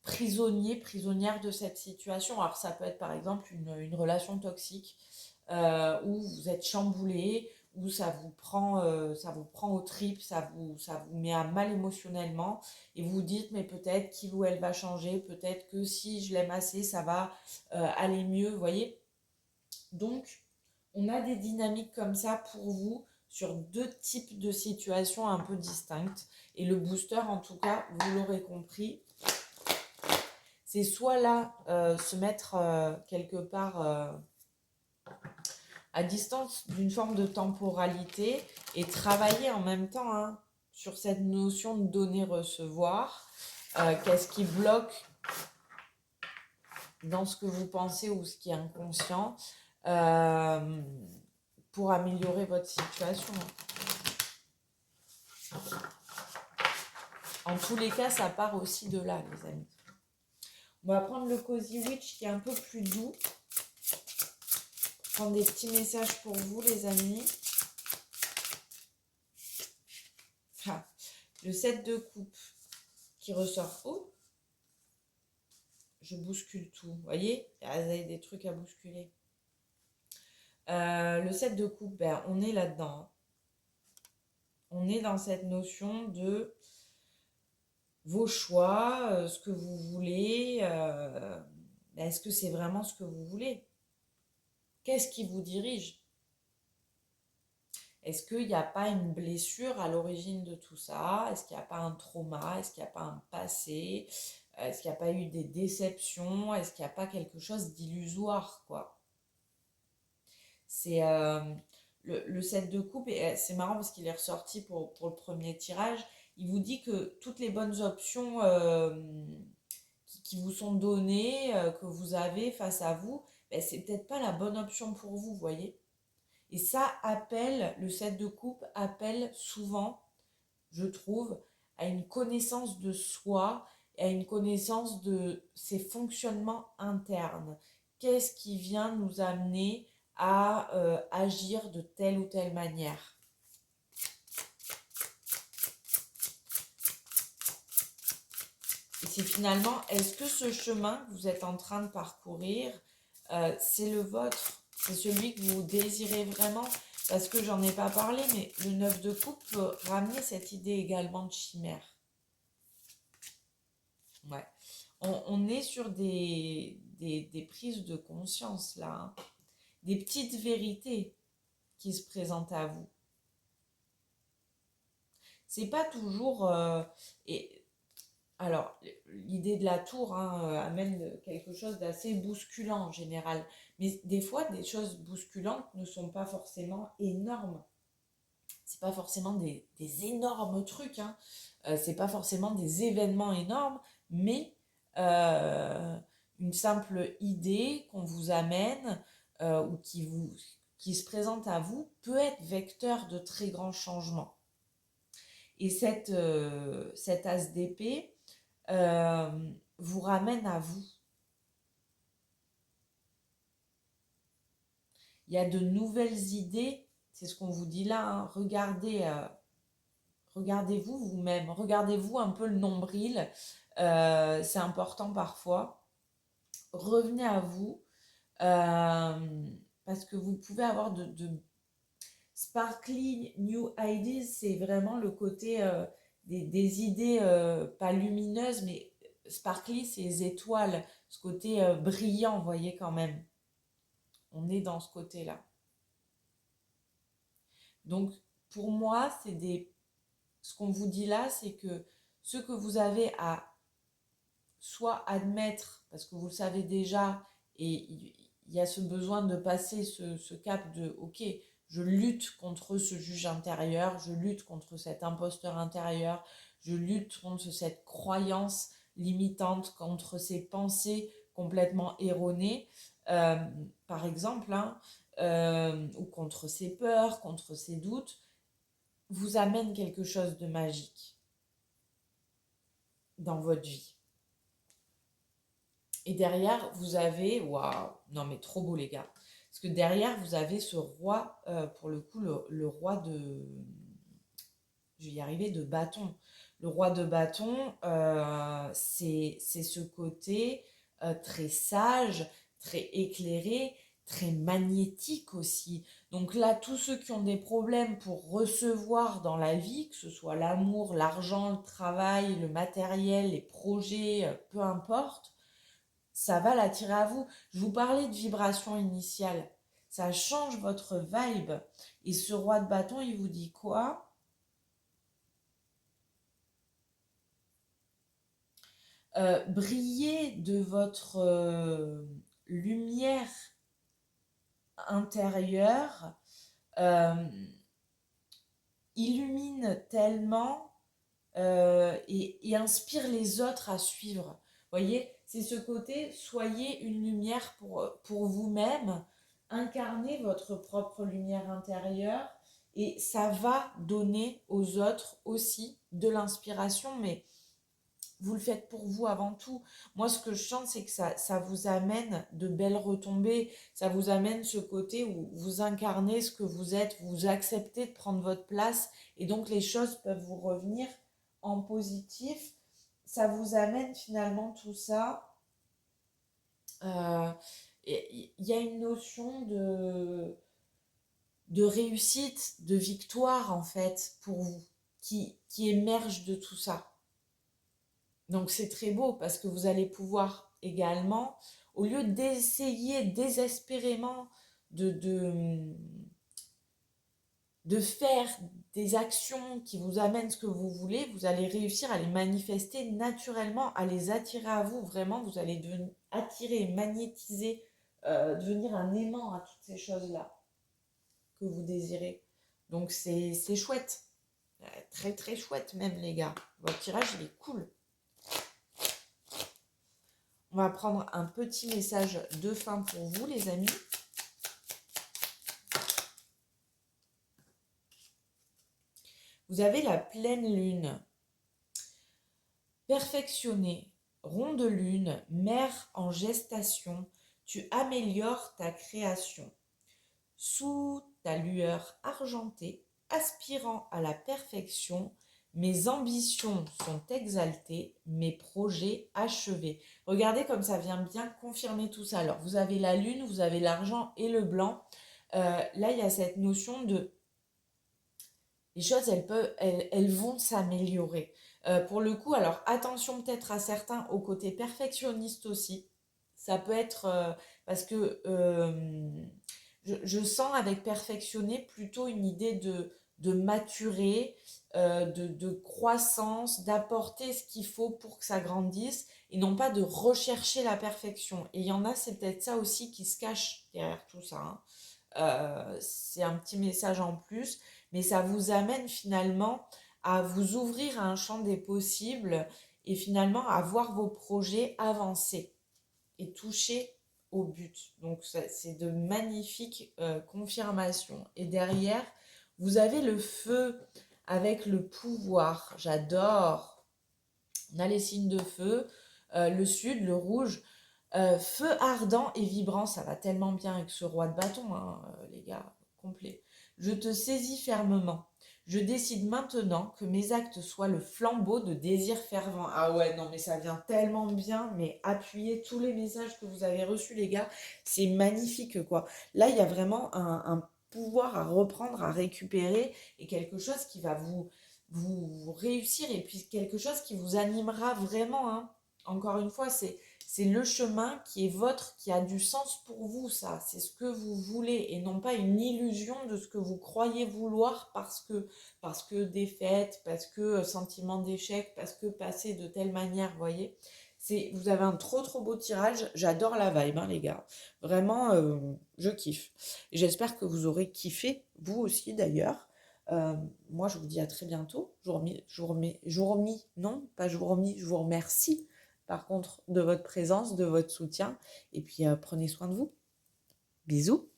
prisonnière de cette situation. Alors ça peut être par exemple une relation toxique où vous êtes chamboulé, où ça vous prend aux tripes, ça vous met à mal émotionnellement et vous vous dites mais peut-être qu'il ou elle va changer, peut-être que si je l'aime assez ça va aller mieux, vous voyez. Donc on a des dynamiques comme ça pour vous sur deux types de situations un peu distinctes et le booster en tout cas, vous l'aurez compris, c'est soit là se mettre quelque part à distance d'une forme de temporalité et travailler en même temps hein, sur cette notion de donner-recevoir. Qu'est-ce qui bloque dans ce que vous pensez ou ce qui est inconscient pour améliorer votre situation. En tous les cas, ça part aussi de là, les amis. On va prendre le Cozy Witch qui est un peu plus doux. Prendre des petits messages pour vous, les amis. Ah, le 7 de coupe qui ressort. Oh, je bouscule tout. Vous voyez, vous avez des trucs à bousculer. Le 7 de coupe, ben, on est là-dedans. On est dans cette notion de vos choix, ce que vous voulez. Ben, est-ce que c'est vraiment ce que vous voulez? Qu'est-ce qui vous dirige? Est-ce qu'il n'y a pas une blessure à l'origine de tout ça? Est-ce qu'il n'y a pas un trauma? Est-ce qu'il n'y a pas un passé? Est-ce qu'il n'y a pas eu des déceptions? Est-ce qu'il n'y a pas quelque chose d'illusoire, quoi? C'est le 7 de coupe, et c'est marrant parce qu'il est ressorti pour le premier tirage. Il vous dit que toutes les bonnes options qui vous sont données, que vous avez face à vous, ben, c'est peut-être pas la bonne option pour vous, voyez. Et ça appelle, le 7 de coupe appelle souvent, je trouve, à une connaissance de soi et à une connaissance de ses fonctionnements internes. Qu'est-ce qui vient nous amener à agir de telle ou telle manière? Et c'est finalement, est-ce que ce chemin que vous êtes en train de parcourir, c'est le vôtre? C'est celui que vous désirez vraiment? Parce que j'en ai pas parlé, mais le 9 de coupe peut ramener cette idée également de chimère. Ouais. On est sur des prises de conscience là, hein. Des petites vérités qui se présentent à vous. C'est pas toujours... et alors, l'idée de la tour hein, amène quelque chose d'assez bousculant en général. Mais des fois, des choses bousculantes ne sont pas forcément énormes. C'est pas forcément des énormes trucs. Hein. C'est pas forcément des événements énormes, mais une simple idée qu'on vous amène ou qui se présente à vous peut être vecteur de très grands changements. Et cet as d'épée vous ramène à vous. Il y a de nouvelles idées, c'est ce qu'on vous dit là, hein. Regardez-vous vous-même, regardez-vous un peu le nombril, c'est important parfois. Revenez à vous, parce que vous pouvez avoir de sparkly new ideas, c'est vraiment le côté des idées pas lumineuses, mais sparkly, c'est les étoiles, ce côté brillant, vous voyez quand même. On est dans ce côté-là. Donc, pour moi, ce qu'on vous dit là, c'est que ce que vous avez à soit admettre, parce que vous le savez déjà, et il y a ce besoin de passer ce cap de « Ok, je lutte contre ce juge intérieur, je lutte contre cet imposteur intérieur, je lutte contre cette croyance limitante, contre ces pensées complètement erronées, par exemple, hein, ou contre ces peurs, contre ces doutes », vous amène quelque chose de magique dans votre vie. Et derrière, vous avez, waouh, non mais trop beau les gars, parce que derrière, vous avez ce roi, pour le coup, le roi de, je vais y arriver, de bâton. Le roi de bâton, c'est ce côté très sage, très éclairé, très magnétique aussi. Donc là, tous ceux qui ont des problèmes pour recevoir dans la vie, que ce soit l'amour, l'argent, le travail, le matériel, les projets, peu importe, ça va l'attirer à vous. Je vous parlais de vibration initiale. Ça change votre vibe. Et ce roi de bâton, il vous dit quoi? Brillez de votre lumière intérieur euh, illumine tellement et inspire les autres à suivre. Vous voyez, c'est ce côté, soyez une lumière pour vous-même, incarnez votre propre lumière intérieure et ça va donner aux autres aussi de l'inspiration, mais vous le faites pour vous avant tout. Moi, ce que je sens, c'est que ça vous amène de belles retombées, ça vous amène ce côté où vous incarnez ce que vous êtes, vous acceptez de prendre votre place, et donc les choses peuvent vous revenir en positif. Ça vous amène finalement tout ça. Euh, Il y a une notion de réussite, de victoire en fait pour vous, qui émerge de tout ça. Donc c'est très beau parce que vous allez pouvoir également, au lieu d'essayer désespérément de faire des actions qui vous amènent ce que vous voulez, vous allez réussir à les manifester naturellement, à les attirer à vous. Vraiment, vous allez attirer, magnétiser, devenir un aimant à toutes ces choses-là que vous désirez. Donc c'est chouette. Très très chouette même les gars. Votre tirage il est cool. On va prendre un petit message de fin pour vous, les amis. Vous avez la pleine lune. Perfectionnée, ronde lune, mère en gestation, tu améliores ta création. Sous ta lueur argentée, aspirant à la perfection, mes ambitions sont exaltées, mes projets achevés. Regardez comme ça vient bien confirmer tout ça. Alors, vous avez la lune, vous avez l'argent et le blanc. Là, il y a cette notion de... Les choses, elles vont s'améliorer. Pour le coup, alors attention peut-être à certains au côté perfectionniste aussi. Ça peut être parce que je sens avec perfectionner plutôt une idée de maturer, de croissance, d'apporter ce qu'il faut pour que ça grandisse et non pas de rechercher la perfection. Et il y en a, c'est peut-être ça aussi qui se cache derrière tout ça, hein. C'est un petit message en plus, mais ça vous amène finalement à vous ouvrir à un champ des possibles et finalement à voir vos projets avancer et toucher au but. Donc c'est de magnifiques confirmations. Et derrière, vous avez le feu avec le pouvoir. J'adore. On a les signes de feu, le sud, le rouge. Feu ardent et vibrant, ça va tellement bien avec ce roi de bâton, hein, les gars, complet. Je te saisis fermement. Je décide maintenant que mes actes soient le flambeau de désir fervent. Ah ouais, non, mais ça vient tellement bien, mais appuyez tous les messages que vous avez reçus, les gars. C'est magnifique, quoi. Là, il y a vraiment un pouvoir à reprendre, à récupérer, et quelque chose qui va vous réussir, et puis quelque chose qui vous animera vraiment, hein. Encore une fois, c'est le chemin qui est votre, qui a du sens pour vous, ça. C'est ce que vous voulez et non pas une illusion de ce que vous croyez vouloir parce que défaite, parce que sentiment d'échec, parce que passer de telle manière, vous voyez. Vous avez un trop trop beau tirage. J'adore la vibe, hein, les gars. Vraiment, je kiffe. Et j'espère que vous aurez kiffé, vous aussi d'ailleurs. Moi, je vous dis à très bientôt. Non, pas je vous remercie par contre de votre présence, de votre soutien. Et puis, prenez soin de vous. Bisous.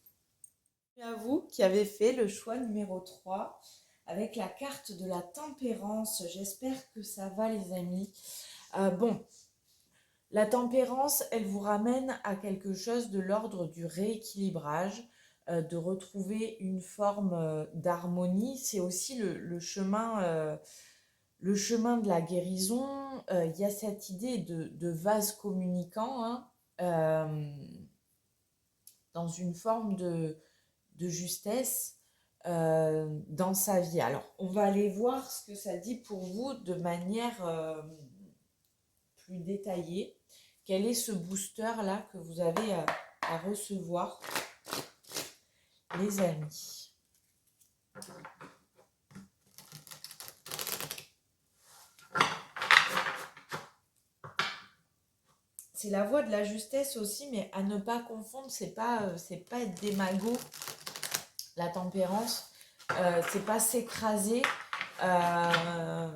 Et à vous qui avez fait le choix numéro 3 avec la carte de la tempérance. J'espère que ça va, les amis. Bon, la tempérance, elle vous ramène à quelque chose de l'ordre du rééquilibrage, de retrouver une forme d'harmonie. C'est aussi le chemin de la guérison. Il y a cette idée de vase communicant, hein, euh, dans une forme de justesse dans sa vie. Alors, on va aller voir ce que ça dit pour vous de manière plus détaillée. Quel est ce booster-là que vous avez à recevoir, les amis? c'est la voie de la justesse aussi, mais à ne pas confondre, c'est pas être démago, la tempérance, c'est pas s'écraser,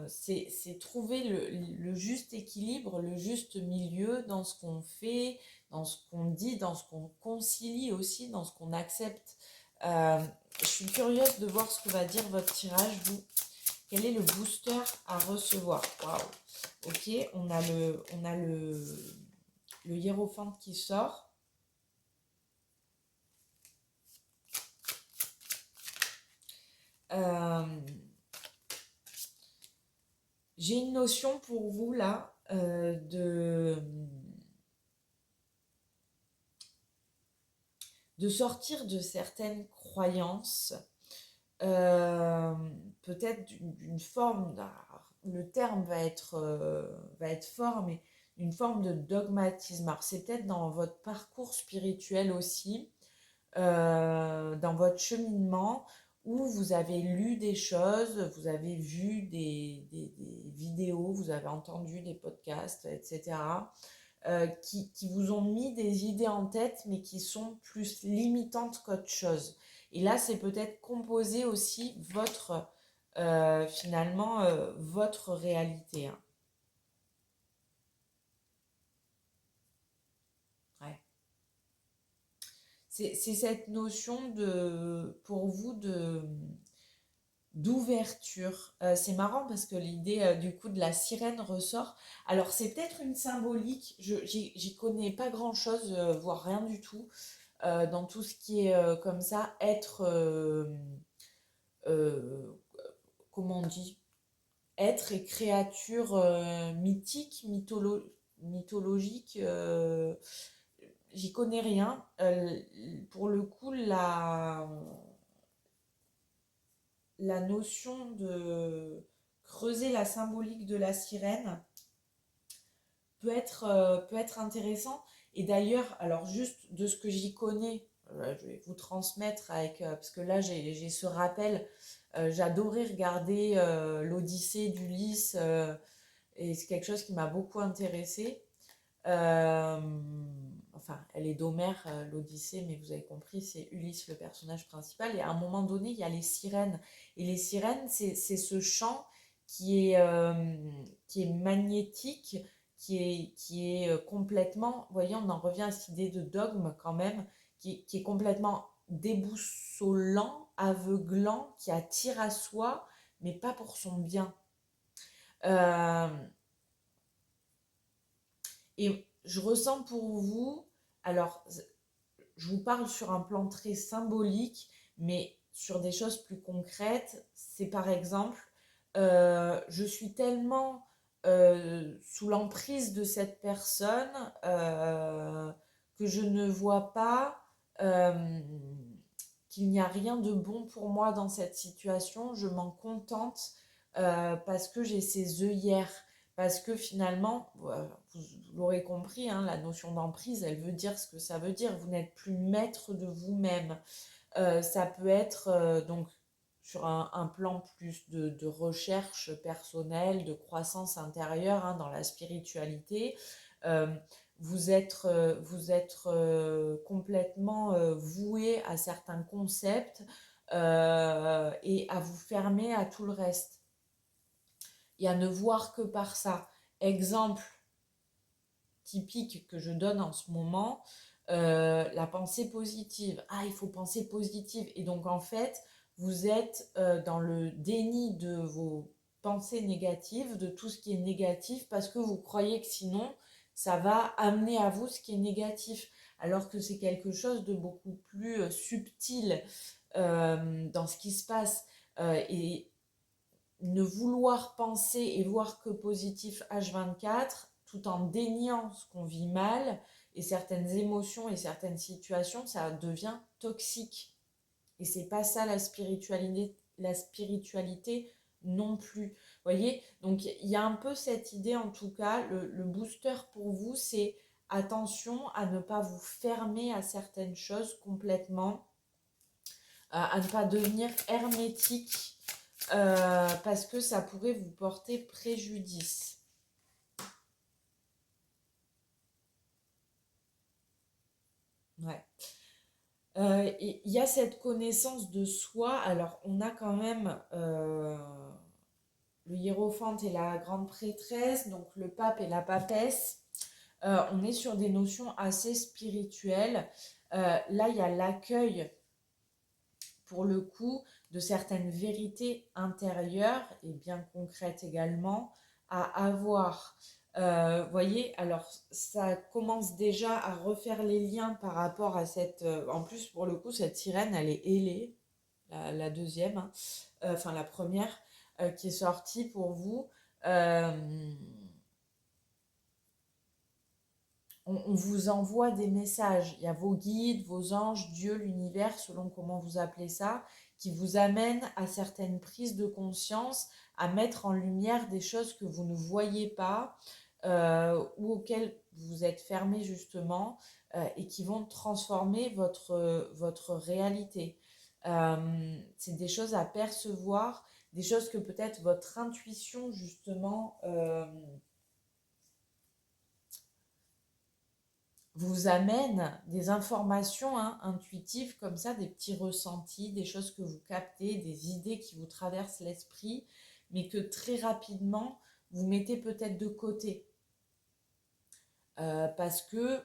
c'est trouver le juste équilibre, le juste milieu dans ce qu'on fait, dans ce qu'on dit, dans ce qu'on concilie aussi, dans ce qu'on accepte. Je suis curieuse de voir ce que va dire votre tirage, vous. Quel est le booster à recevoir? Waouh. Ok, on a le hiérophante qui sort. J'ai une notion pour vous là de sortir de certaines croyances, peut-être d'une forme, le terme va être fort, mais une forme de dogmatisme. Alors c'est peut-être dans votre parcours spirituel aussi, dans votre cheminement, où vous avez lu des choses, vous avez vu des vidéos, vous avez entendu des podcasts, etc., qui vous ont mis des idées en tête, mais qui sont plus limitantes qu'autre chose. Et là, c'est peut-être composer aussi finalement, votre réalité, hein. Ouais. C'est cette notion pour vous, d'ouverture. C'est marrant parce que l'idée du coup de la sirène ressort. Alors c'est peut-être une symbolique, j'y connais pas grand-chose, voire rien du tout, dans tout ce qui est comme ça, être, euh, comment on dit, être et créature mythique, mythologique, j'y connais rien. Pour le coup, la notion de creuser la symbolique de la sirène peut être intéressant. Et d'ailleurs, alors juste de ce que j'y connais, je vais vous transmettre parce que là j'ai ce rappel, j'adorais regarder l'Odyssée d'Ulysse, et c'est quelque chose qui m'a beaucoup intéressée. Euh, enfin, elle est d'Homère, l'Odyssée, mais vous avez compris, c'est Ulysse le personnage principal. Et à un moment donné, il y a les sirènes. Et les sirènes, c'est ce chant qui est magnétique, qui est complètement, vous voyez, on en revient à cette idée de dogme quand même, qui est complètement déboussolant, aveuglant, qui attire à soi, mais pas pour son bien. Euh, et je ressens pour vous, alors je vous parle sur un plan très symbolique, mais sur des choses plus concrètes, c'est par exemple, je suis tellement sous l'emprise de cette personne, que je ne vois pas euh, qu'il n'y a rien de bon pour moi dans cette situation. Je m'en contente parce que j'ai ces œillères. Parce que finalement, vous l'aurez compris, hein, la notion d'emprise, elle veut dire ce que ça veut dire. Vous n'êtes plus maître de vous-même. Ça peut être donc sur un plan plus de recherche personnelle, de croissance intérieure, hein, dans la spiritualité. Euh, vous êtes complètement voué à certains concepts, et à vous fermer à tout le reste et à ne voir que par ça. Exemple typique que je donne en ce moment, la pensée positive. Ah, il faut penser positive. Et donc, en fait, vous êtes dans le déni de vos pensées négatives, de tout ce qui est négatif, parce que vous croyez que sinon, ça va amener à vous ce qui est négatif. Alors que c'est quelque chose de beaucoup plus subtil dans ce qui se passe. Et ne vouloir penser et voir que positif H24 tout en déniant ce qu'on vit mal et certaines émotions et certaines situations, ça devient toxique. Et c'est pas ça la spiritualité non plus. Vous voyez? Donc il y a un peu cette idée en tout cas, le booster pour vous, c'est attention à ne pas vous fermer à certaines choses complètement, à ne pas devenir hermétique, parce que ça pourrait vous porter préjudice. Et il y a cette connaissance de soi. Alors, on a quand même le hiérophante et la grande prêtresse, donc le pape et la papesse. On est sur des notions assez spirituelles. Là, il y a l'accueil, pour le coup, de certaines vérités intérieures et bien concrètes également à avoir. Voyez, alors ça commence déjà à refaire les liens par rapport à cette... en plus, pour le coup, cette sirène, elle est ailée, la deuxième, hein, enfin la première, qui est sortie pour vous. Euh, on vous envoie des messages. Il y a vos guides, vos anges, Dieu, l'univers, selon comment vous appelez ça, qui vous amènent à certaines prises de conscience, à mettre en lumière des choses que vous ne voyez pas ou auxquelles vous êtes fermé justement et qui vont transformer votre réalité. C'est des choses à percevoir, des choses que peut-être votre intuition justement vous amène, des informations intuitives comme ça, des petits ressentis, des choses que vous captez, des idées qui vous traversent l'esprit, mais que très rapidement, vous mettez peut-être de côté. Parce que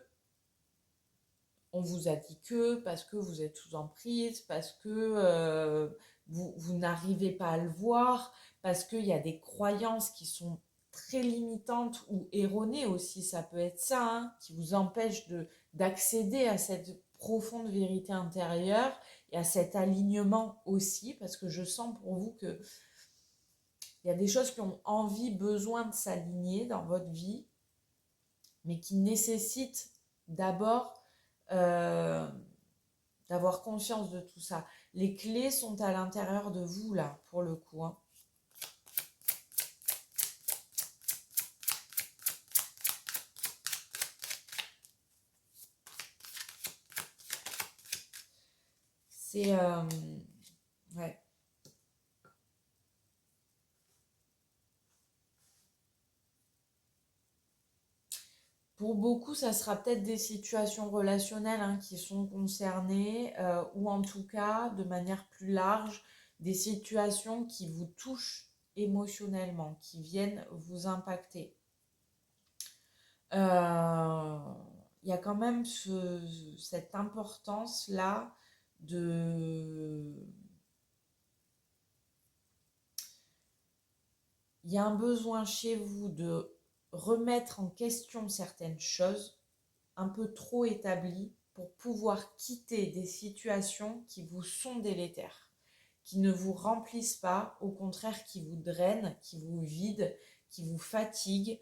on vous a dit parce que vous êtes sous emprise, parce que vous n'arrivez pas à le voir, parce qu'il y a des croyances qui sont très limitantes ou erronées aussi, ça peut être ça, hein, qui vous empêche d'accéder à cette profonde vérité intérieure et à cet alignement aussi, parce que je sens pour vous que il y a des choses qui ont envie, besoin de s'aligner dans votre vie, mais qui nécessitent d'abord euh, d'avoir conscience de tout ça. Les clés sont à l'intérieur de vous, là, pour le coup, hein. C'est... ouais. Pour beaucoup, ça sera peut-être des situations relationnelles hein, qui sont concernées, ou en tout cas, de manière plus large, des situations qui vous touchent émotionnellement, qui viennent vous impacter. Il y a quand même cette importance-là de... Il y a un besoin chez vous de remettre en question certaines choses un peu trop établies pour pouvoir quitter des situations qui vous sont délétères, qui ne vous remplissent pas, au contraire qui vous drainent, qui vous vident, qui vous fatiguent,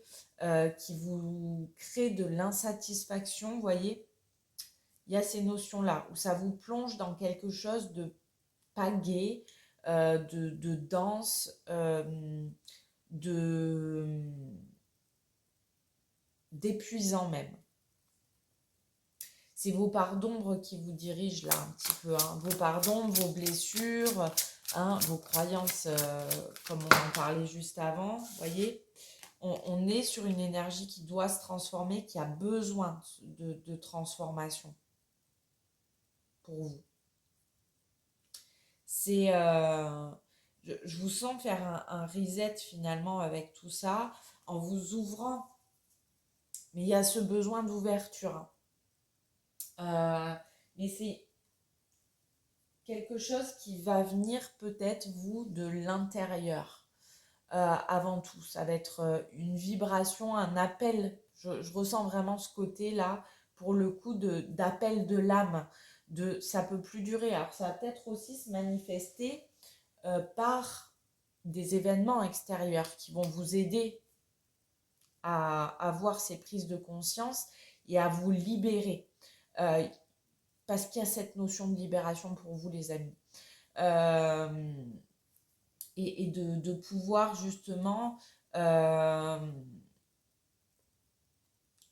qui vous créent de l'insatisfaction, vous voyez. Il y a ces notions-là où ça vous plonge dans quelque chose de pas gai, de dense, de d'épuisant même. C'est vos parts d'ombre qui vous dirigent là un petit peu, hein. Vos parts d'ombre, vos blessures, hein, vos croyances, comme on en parlait juste avant, vous voyez. On est sur une énergie qui doit se transformer, qui a besoin de transformation pour vous. C'est, je vous sens faire un reset finalement avec tout ça, en vous ouvrant. Mais il y a ce besoin d'ouverture, hein. Mais c'est quelque chose qui va venir peut-être vous de l'intérieur. Avant tout, ça va être une vibration, un appel. Je ressens vraiment ce côté-là, pour le coup, d'appel de l'âme. Ça peut plus durer. Alors ça va peut-être aussi se manifester par des événements extérieurs qui vont vous aider à avoir ces prises de conscience et à vous libérer. Euh, Parce qu'il y a cette notion de libération pour vous, les amis. Euh, et de pouvoir justement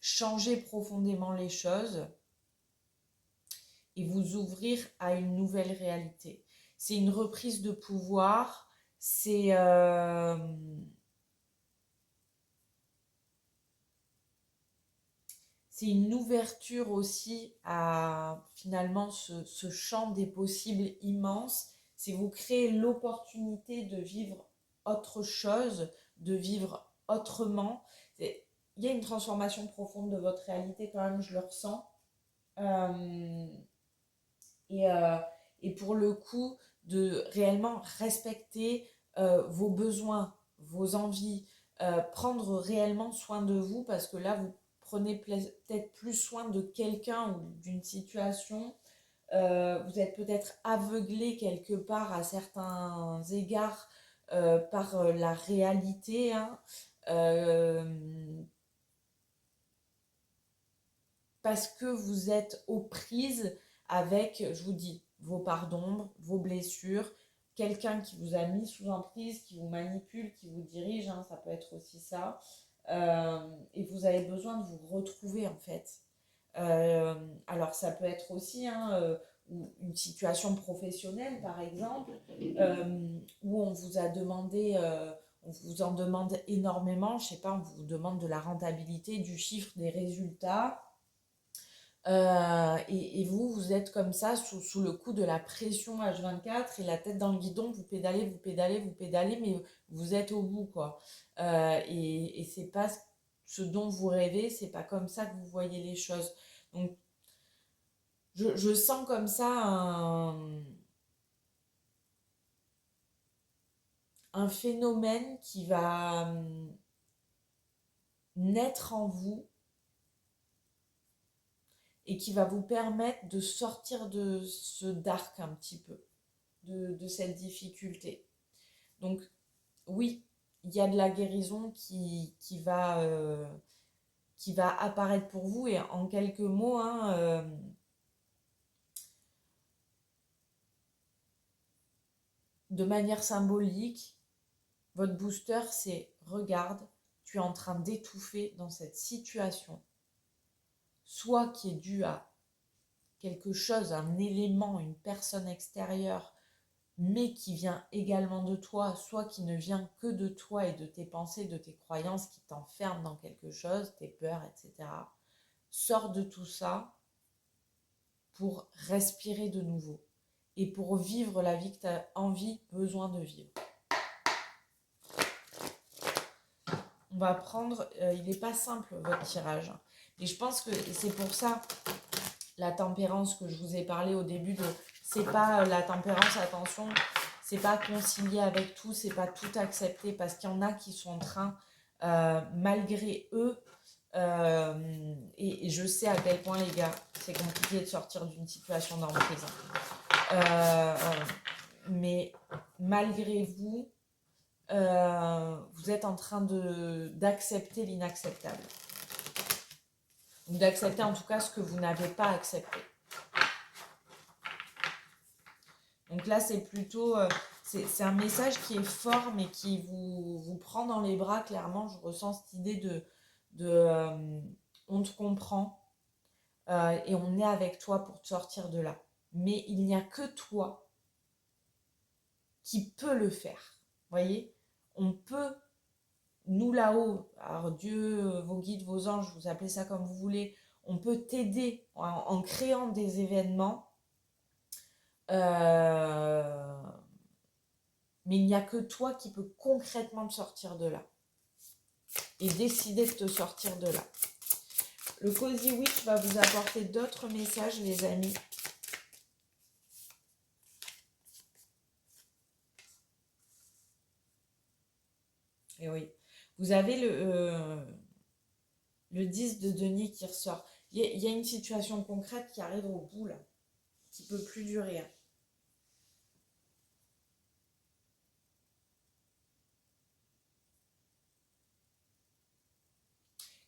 changer profondément les choses et vous ouvrir à une nouvelle réalité. C'est une reprise de pouvoir, c'est c'est une ouverture aussi à finalement ce champ des possibles immense. C'est vous créer l'opportunité de vivre autre chose, de vivre autrement. Il y a une transformation profonde de votre réalité quand même, je le ressens. Euh, et, euh, et pour le coup, de réellement respecter vos besoins, vos envies, prendre réellement soin de vous, parce que là, vous prenez peut-être plus soin de quelqu'un ou d'une situation. Vous êtes peut-être aveuglé quelque part à certains égards par la réalité, hein. Euh, Parce que vous êtes aux prises avec, je vous dis, vos parts d'ombre, vos blessures, quelqu'un qui vous a mis sous emprise, qui vous manipule, qui vous dirige, hein, ça peut être aussi ça. Et vous avez besoin de vous retrouver en fait. Euh, alors ça peut être aussi une situation professionnelle par exemple, où on vous a demandé, on vous en demande énormément, je sais pas, on vous demande de la rentabilité, du chiffre, des résultats. Et vous, vous êtes comme ça sous le coup de la pression H24 et la tête dans le guidon, vous pédalez, vous pédalez, vous pédalez, mais vous êtes au bout, quoi. Et c'est pas ce dont vous rêvez, c'est pas comme ça que vous voyez les choses. Donc, je sens comme ça un phénomène qui va naître en vous et qui va vous permettre de sortir de ce dark un petit peu, de cette difficulté. Donc, oui, il y a de la guérison qui va apparaître pour vous. Et en quelques mots, hein, de manière symbolique, votre booster, c'est regarde, tu es en train d'étouffer dans cette situation, soit qui est due à quelque chose, un élément, une personne extérieure, mais qui vient également de toi, soit qui ne vient que de toi et de tes pensées, de tes croyances qui t'enferment dans quelque chose, tes peurs, etc. Sors de tout ça pour respirer de nouveau et pour vivre la vie que tu as envie, besoin de vivre. On va prendre, il n'est pas simple votre tirage, et je pense que c'est pour ça la tempérance que je vous ai parlé au début de, c'est pas la tempérance, attention, c'est pas concilier avec tout, c'est pas tout accepter, parce qu'il y en a qui sont en train, malgré eux, et je sais à quel point les gars, c'est compliqué de sortir d'une situation d'emprise. Mais malgré vous, vous êtes en train d'accepter l'inacceptable. Ou d'accepter en tout cas ce que vous n'avez pas accepté. Donc là, c'est plutôt... c'est un message qui est fort, mais qui vous prend dans les bras, clairement. Je ressens cette idée on te comprend et on est avec toi pour te sortir de là. Mais il n'y a que toi qui peut le faire. Vous voyez ? On peut, nous là-haut, alors Dieu, vos guides, vos anges, vous appelez ça comme vous voulez, on peut t'aider en créant des événements. Mais il n'y a que toi qui peux concrètement te sortir de là. Et décider de te sortir de là. Le Cozy Witch va vous apporter d'autres messages, les amis. Et oui. Vous avez le 10 de denier qui ressort. Il y a une situation concrète qui arrive au bout, là. Qui ne peut plus durer. Hein.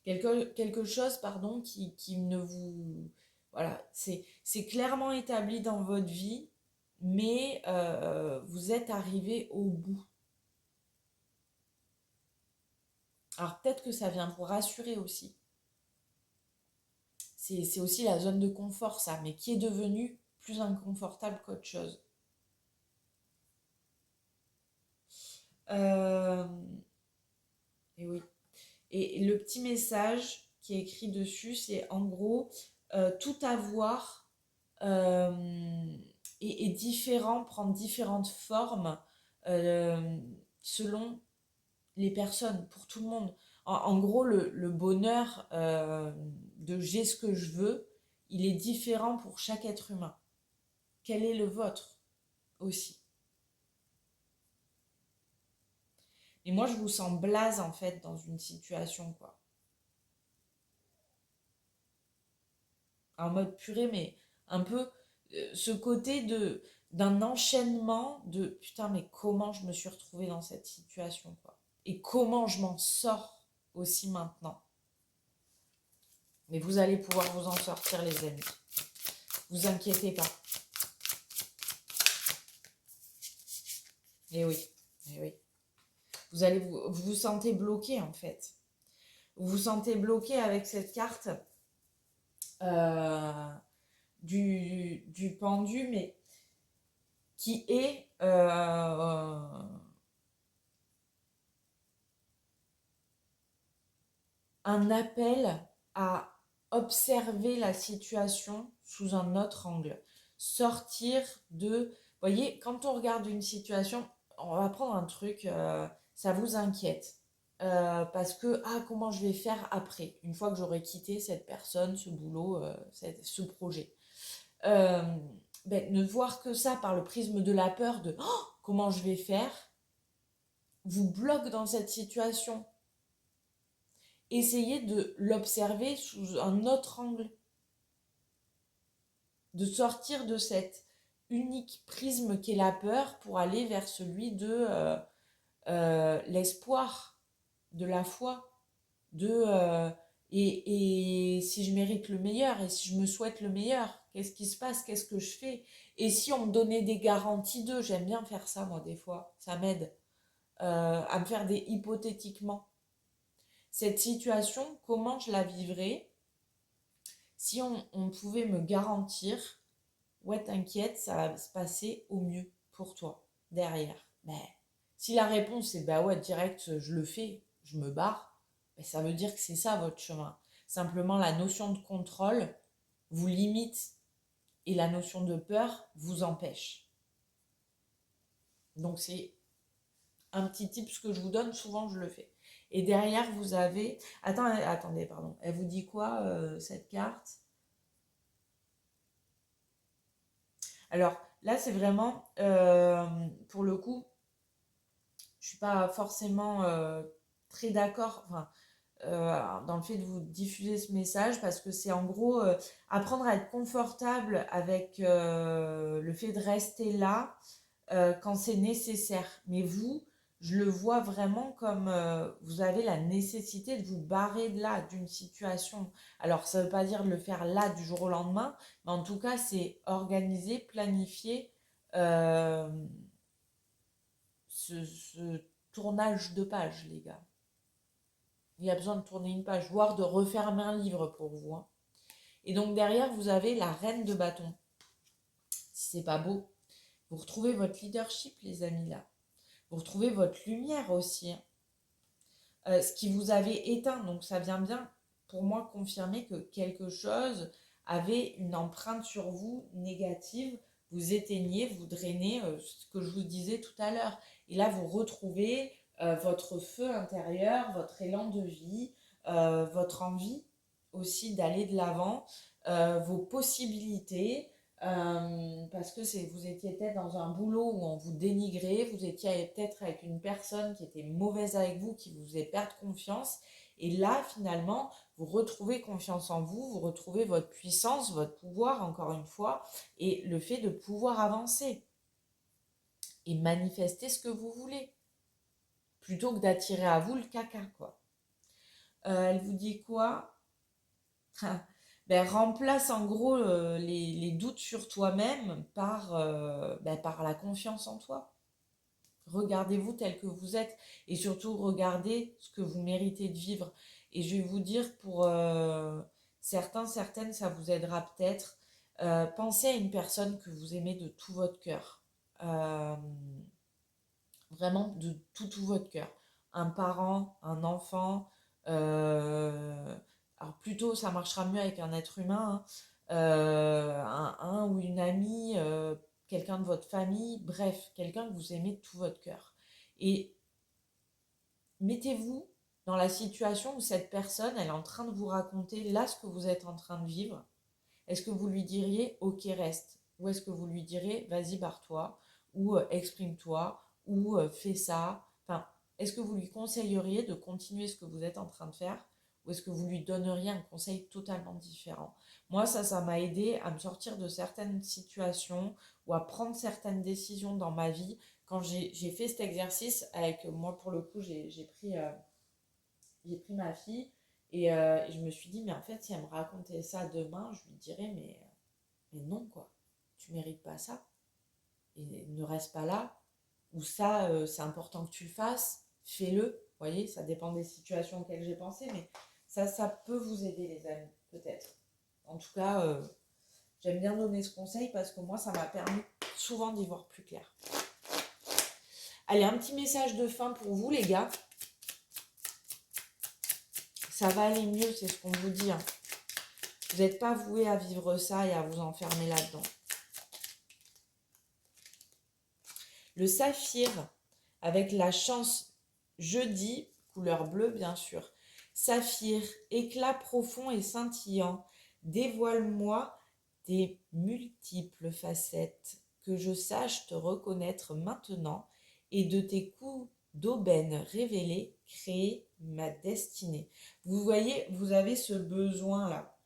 Quelque chose, pardon, qui ne vous... Voilà, c'est clairement établi dans votre vie, mais vous êtes arrivé au bout. Alors peut-être que ça vient vous rassurer aussi. C'est aussi la zone de confort, ça, mais qui est devenue plus inconfortable qu'autre chose. Et oui. Et le petit message qui est écrit dessus, c'est en gros tout avoir est différent, prend différentes formes selon les personnes, pour tout le monde. En gros, le bonheur de j'ai ce que je veux, il est différent pour chaque être humain. Quel est le vôtre aussi? Et moi, je vous sens blase en fait dans une situation, quoi. En mode purée, mais un peu ce côté d'un enchaînement de putain, mais comment je me suis retrouvée dans cette situation, quoi. Et comment je m'en sors aussi maintenant. Mais vous allez pouvoir vous en sortir, les amis. Vous inquiétez pas. Eh oui, eh oui. Vous vous sentez bloqué en fait. Vous vous sentez bloqué avec cette carte euh, du pendu, mais qui est un appel à observer la situation sous un autre angle. Sortir de... Vous voyez, quand on regarde une situation, on va prendre un truc, ça vous inquiète. Parce que, comment je vais faire après, une fois que j'aurai quitté cette personne, ce boulot, ce projet. Euh, ne voir que ça par le prisme de la peur de comment je vais faire, vous bloque dans cette situation. Essayez de l'observer sous un autre angle, de sortir de cet unique prisme qu'est la peur pour aller vers celui de l'espoir, de la foi, et si je mérite le meilleur, et si je me souhaite le meilleur, qu'est-ce qui se passe, qu'est-ce que je fais? Et si on me donnait des garanties d'eux, j'aime bien faire ça moi des fois, ça m'aide à me faire des hypothétiquement. Cette situation, comment je la vivrais si on pouvait me garantir, ouais, t'inquiète, ça va se passer au mieux pour toi, derrière. Mais si la réponse est bah ouais, direct, je le fais, je me barre, ben, ça veut dire que c'est ça votre chemin. Simplement, la notion de contrôle vous limite et la notion de peur vous empêche. Donc, c'est un petit tip que je vous donne, souvent je le fais. Et derrière, vous avez... Attendez, pardon. Elle vous dit quoi, cette carte? Alors, là, c'est vraiment, pour le coup, je suis pas forcément très d'accord dans le fait de vous diffuser ce message parce que c'est en gros apprendre à être confortable avec le fait de rester là quand c'est nécessaire. Mais vous, je le vois vraiment comme vous avez la nécessité de vous barrer de là, d'une situation. Alors, ça ne veut pas dire de le faire là du jour au lendemain, mais en tout cas, c'est organiser, planifier euh, ce tournage de page, les gars. Il y a besoin de tourner une page, voire de refermer un livre pour vous. Hein. Et donc derrière, vous avez la reine de bâton. Si c'est pas beau, vous retrouvez votre leadership, les amis, là. Vous retrouvez votre lumière aussi. Hein. Ce qui vous avait éteint, donc ça vient bien pour moi confirmer que quelque chose avait une empreinte sur vous négative. Vous éteignez, vous drainez, ce que je vous disais tout à l'heure. Et là, vous retrouvez votre feu intérieur, votre élan de vie, votre envie aussi d'aller de l'avant, vos possibilités, parce que vous étiez peut-être dans un boulot où on vous dénigrait, vous étiez peut-être avec une personne qui était mauvaise avec vous, qui vous faisait perdre confiance. Et là, finalement, vous retrouvez confiance en vous, vous retrouvez votre puissance, votre pouvoir, encore une fois, et le fait de pouvoir avancer et manifester ce que vous voulez, plutôt que d'attirer à vous le caca, quoi. Elle vous dit quoi? Remplace en gros les doutes sur toi-même par la confiance en toi. Regardez-vous tel que vous êtes et surtout regardez ce que vous méritez de vivre. Et je vais vous dire pour certains, certaines, ça vous aidera peut-être. Pensez à une personne que vous aimez de tout votre cœur. Vraiment de tout votre cœur. Un parent, un enfant, alors plutôt ça marchera mieux avec un être humain, hein, un ou une amie, quelqu'un de votre famille, bref, quelqu'un que vous aimez de tout votre cœur. Et mettez-vous dans la situation où cette personne, elle est en train de vous raconter là ce que vous êtes en train de vivre. Est-ce que vous lui diriez ok reste, ou est-ce que vous lui direz vas-y barre-toi, ou exprime-toi, ou fais ça, enfin, est-ce que vous lui conseilleriez de continuer ce que vous êtes en train de faire, ou est-ce que vous lui donneriez un conseil totalement différent? Moi, ça m'a aidé à me sortir de certaines situations ou à prendre certaines décisions dans ma vie. Quand j'ai fait cet exercice avec moi, pour le coup, j'ai pris ma fille et je me suis dit, mais en fait, si elle me racontait ça demain, je lui dirais, mais non, quoi, tu mérites pas ça. Et ne reste pas là. Ou ça, c'est important que tu le fasses, fais-le. Vous voyez, ça dépend des situations auxquelles j'ai pensé, mais ça peut vous aider, les amis, peut-être. En tout cas, j'aime bien donner ce conseil parce que moi, ça m'a permis souvent d'y voir plus clair. Allez, un petit message de fin pour vous, les gars. Ça va aller mieux, c'est ce qu'on vous dit, hein. Vous n'êtes pas voué à vivre ça et à vous enfermer là-dedans. Le saphir, avec la chance jeudi, couleur bleue bien sûr. Saphir, éclat profond et scintillant, dévoile-moi tes multiples facettes, que je sache te reconnaître maintenant, et de tes coups d'aubaine révélés, créer ma destinée. Vous voyez, vous avez ce besoin-là.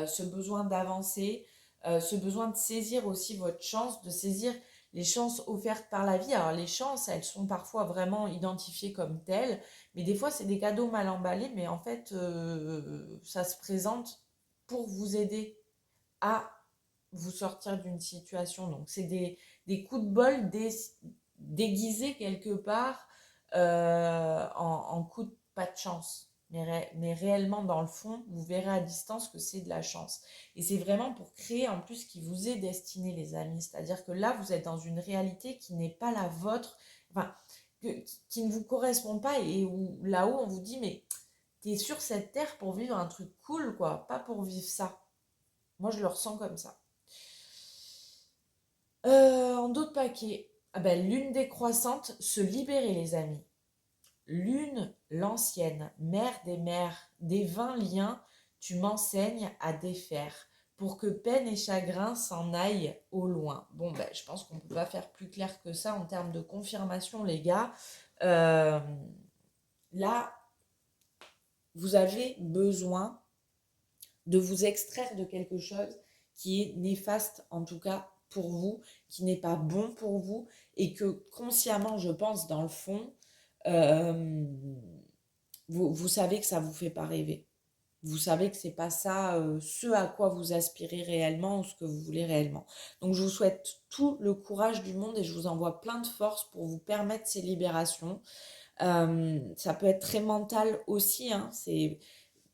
Ce besoin d'avancer, ce besoin de saisir aussi votre chance, de saisir les chances offertes par la vie. Alors les chances, elles sont parfois vraiment identifiées comme telles, mais des fois c'est des cadeaux mal emballés, mais en fait ça se présente pour vous aider à vous sortir d'une situation. Donc c'est des coups de bol déguisés quelque part en coups de pas de chance. Mais réellement, dans le fond, vous verrez à distance que c'est de la chance. Et c'est vraiment pour créer en plus ce qui vous est destiné, les amis. C'est-à-dire que là, vous êtes dans une réalité qui n'est pas la vôtre, enfin, qui ne vous correspond pas et où là-haut, on vous dit, mais t'es sur cette terre pour vivre un truc cool, quoi, pas pour vivre ça. Moi, je le ressens comme ça. En d'autres paquets, ah ben, lune décroissante, se libérer, les amis. Lune, l'ancienne, mère des mères, des 20 liens, tu m'enseignes à défaire, pour que peine et chagrin s'en aillent au loin. Bon, ben, je pense qu'on ne peut pas faire plus clair que ça en termes de confirmation, les gars. Là, vous avez besoin de vous extraire de quelque chose qui est néfaste, en tout cas pour vous, qui n'est pas bon pour vous, et que consciemment, je pense, dans le fond, vous savez que ça ne vous fait pas rêver. Vous savez que c'est pas ça ce à quoi vous aspirez réellement ou ce que vous voulez réellement. Donc je vous souhaite tout le courage du monde et je vous envoie plein de force pour vous permettre ces libérations. Ça peut être très mental aussi, hein. C'est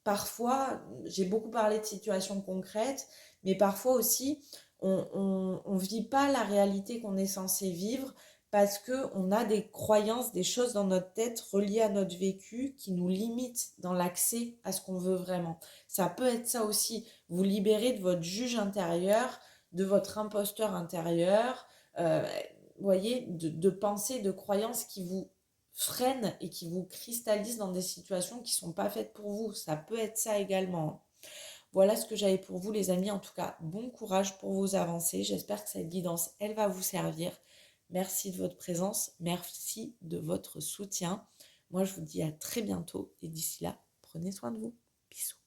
parfois, j'ai beaucoup parlé de situations concrètes, mais parfois aussi, on ne vit pas la réalité qu'on est censé vivre parce qu'on a des croyances, des choses dans notre tête reliées à notre vécu qui nous limitent dans l'accès à ce qu'on veut vraiment. Ça peut être ça aussi, vous libérer de votre juge intérieur, de votre imposteur intérieur, vous voyez, de pensées, de croyances qui vous freinent et qui vous cristallisent dans des situations qui ne sont pas faites pour vous. Ça peut être ça également. Voilà ce que j'avais pour vous, les amis. En tout cas, bon courage pour vos avancées. J'espère que cette guidance, elle va vous servir. Merci de votre présence. Merci de votre soutien. Moi, je vous dis à très bientôt. Et d'ici là, prenez soin de vous. Bisous.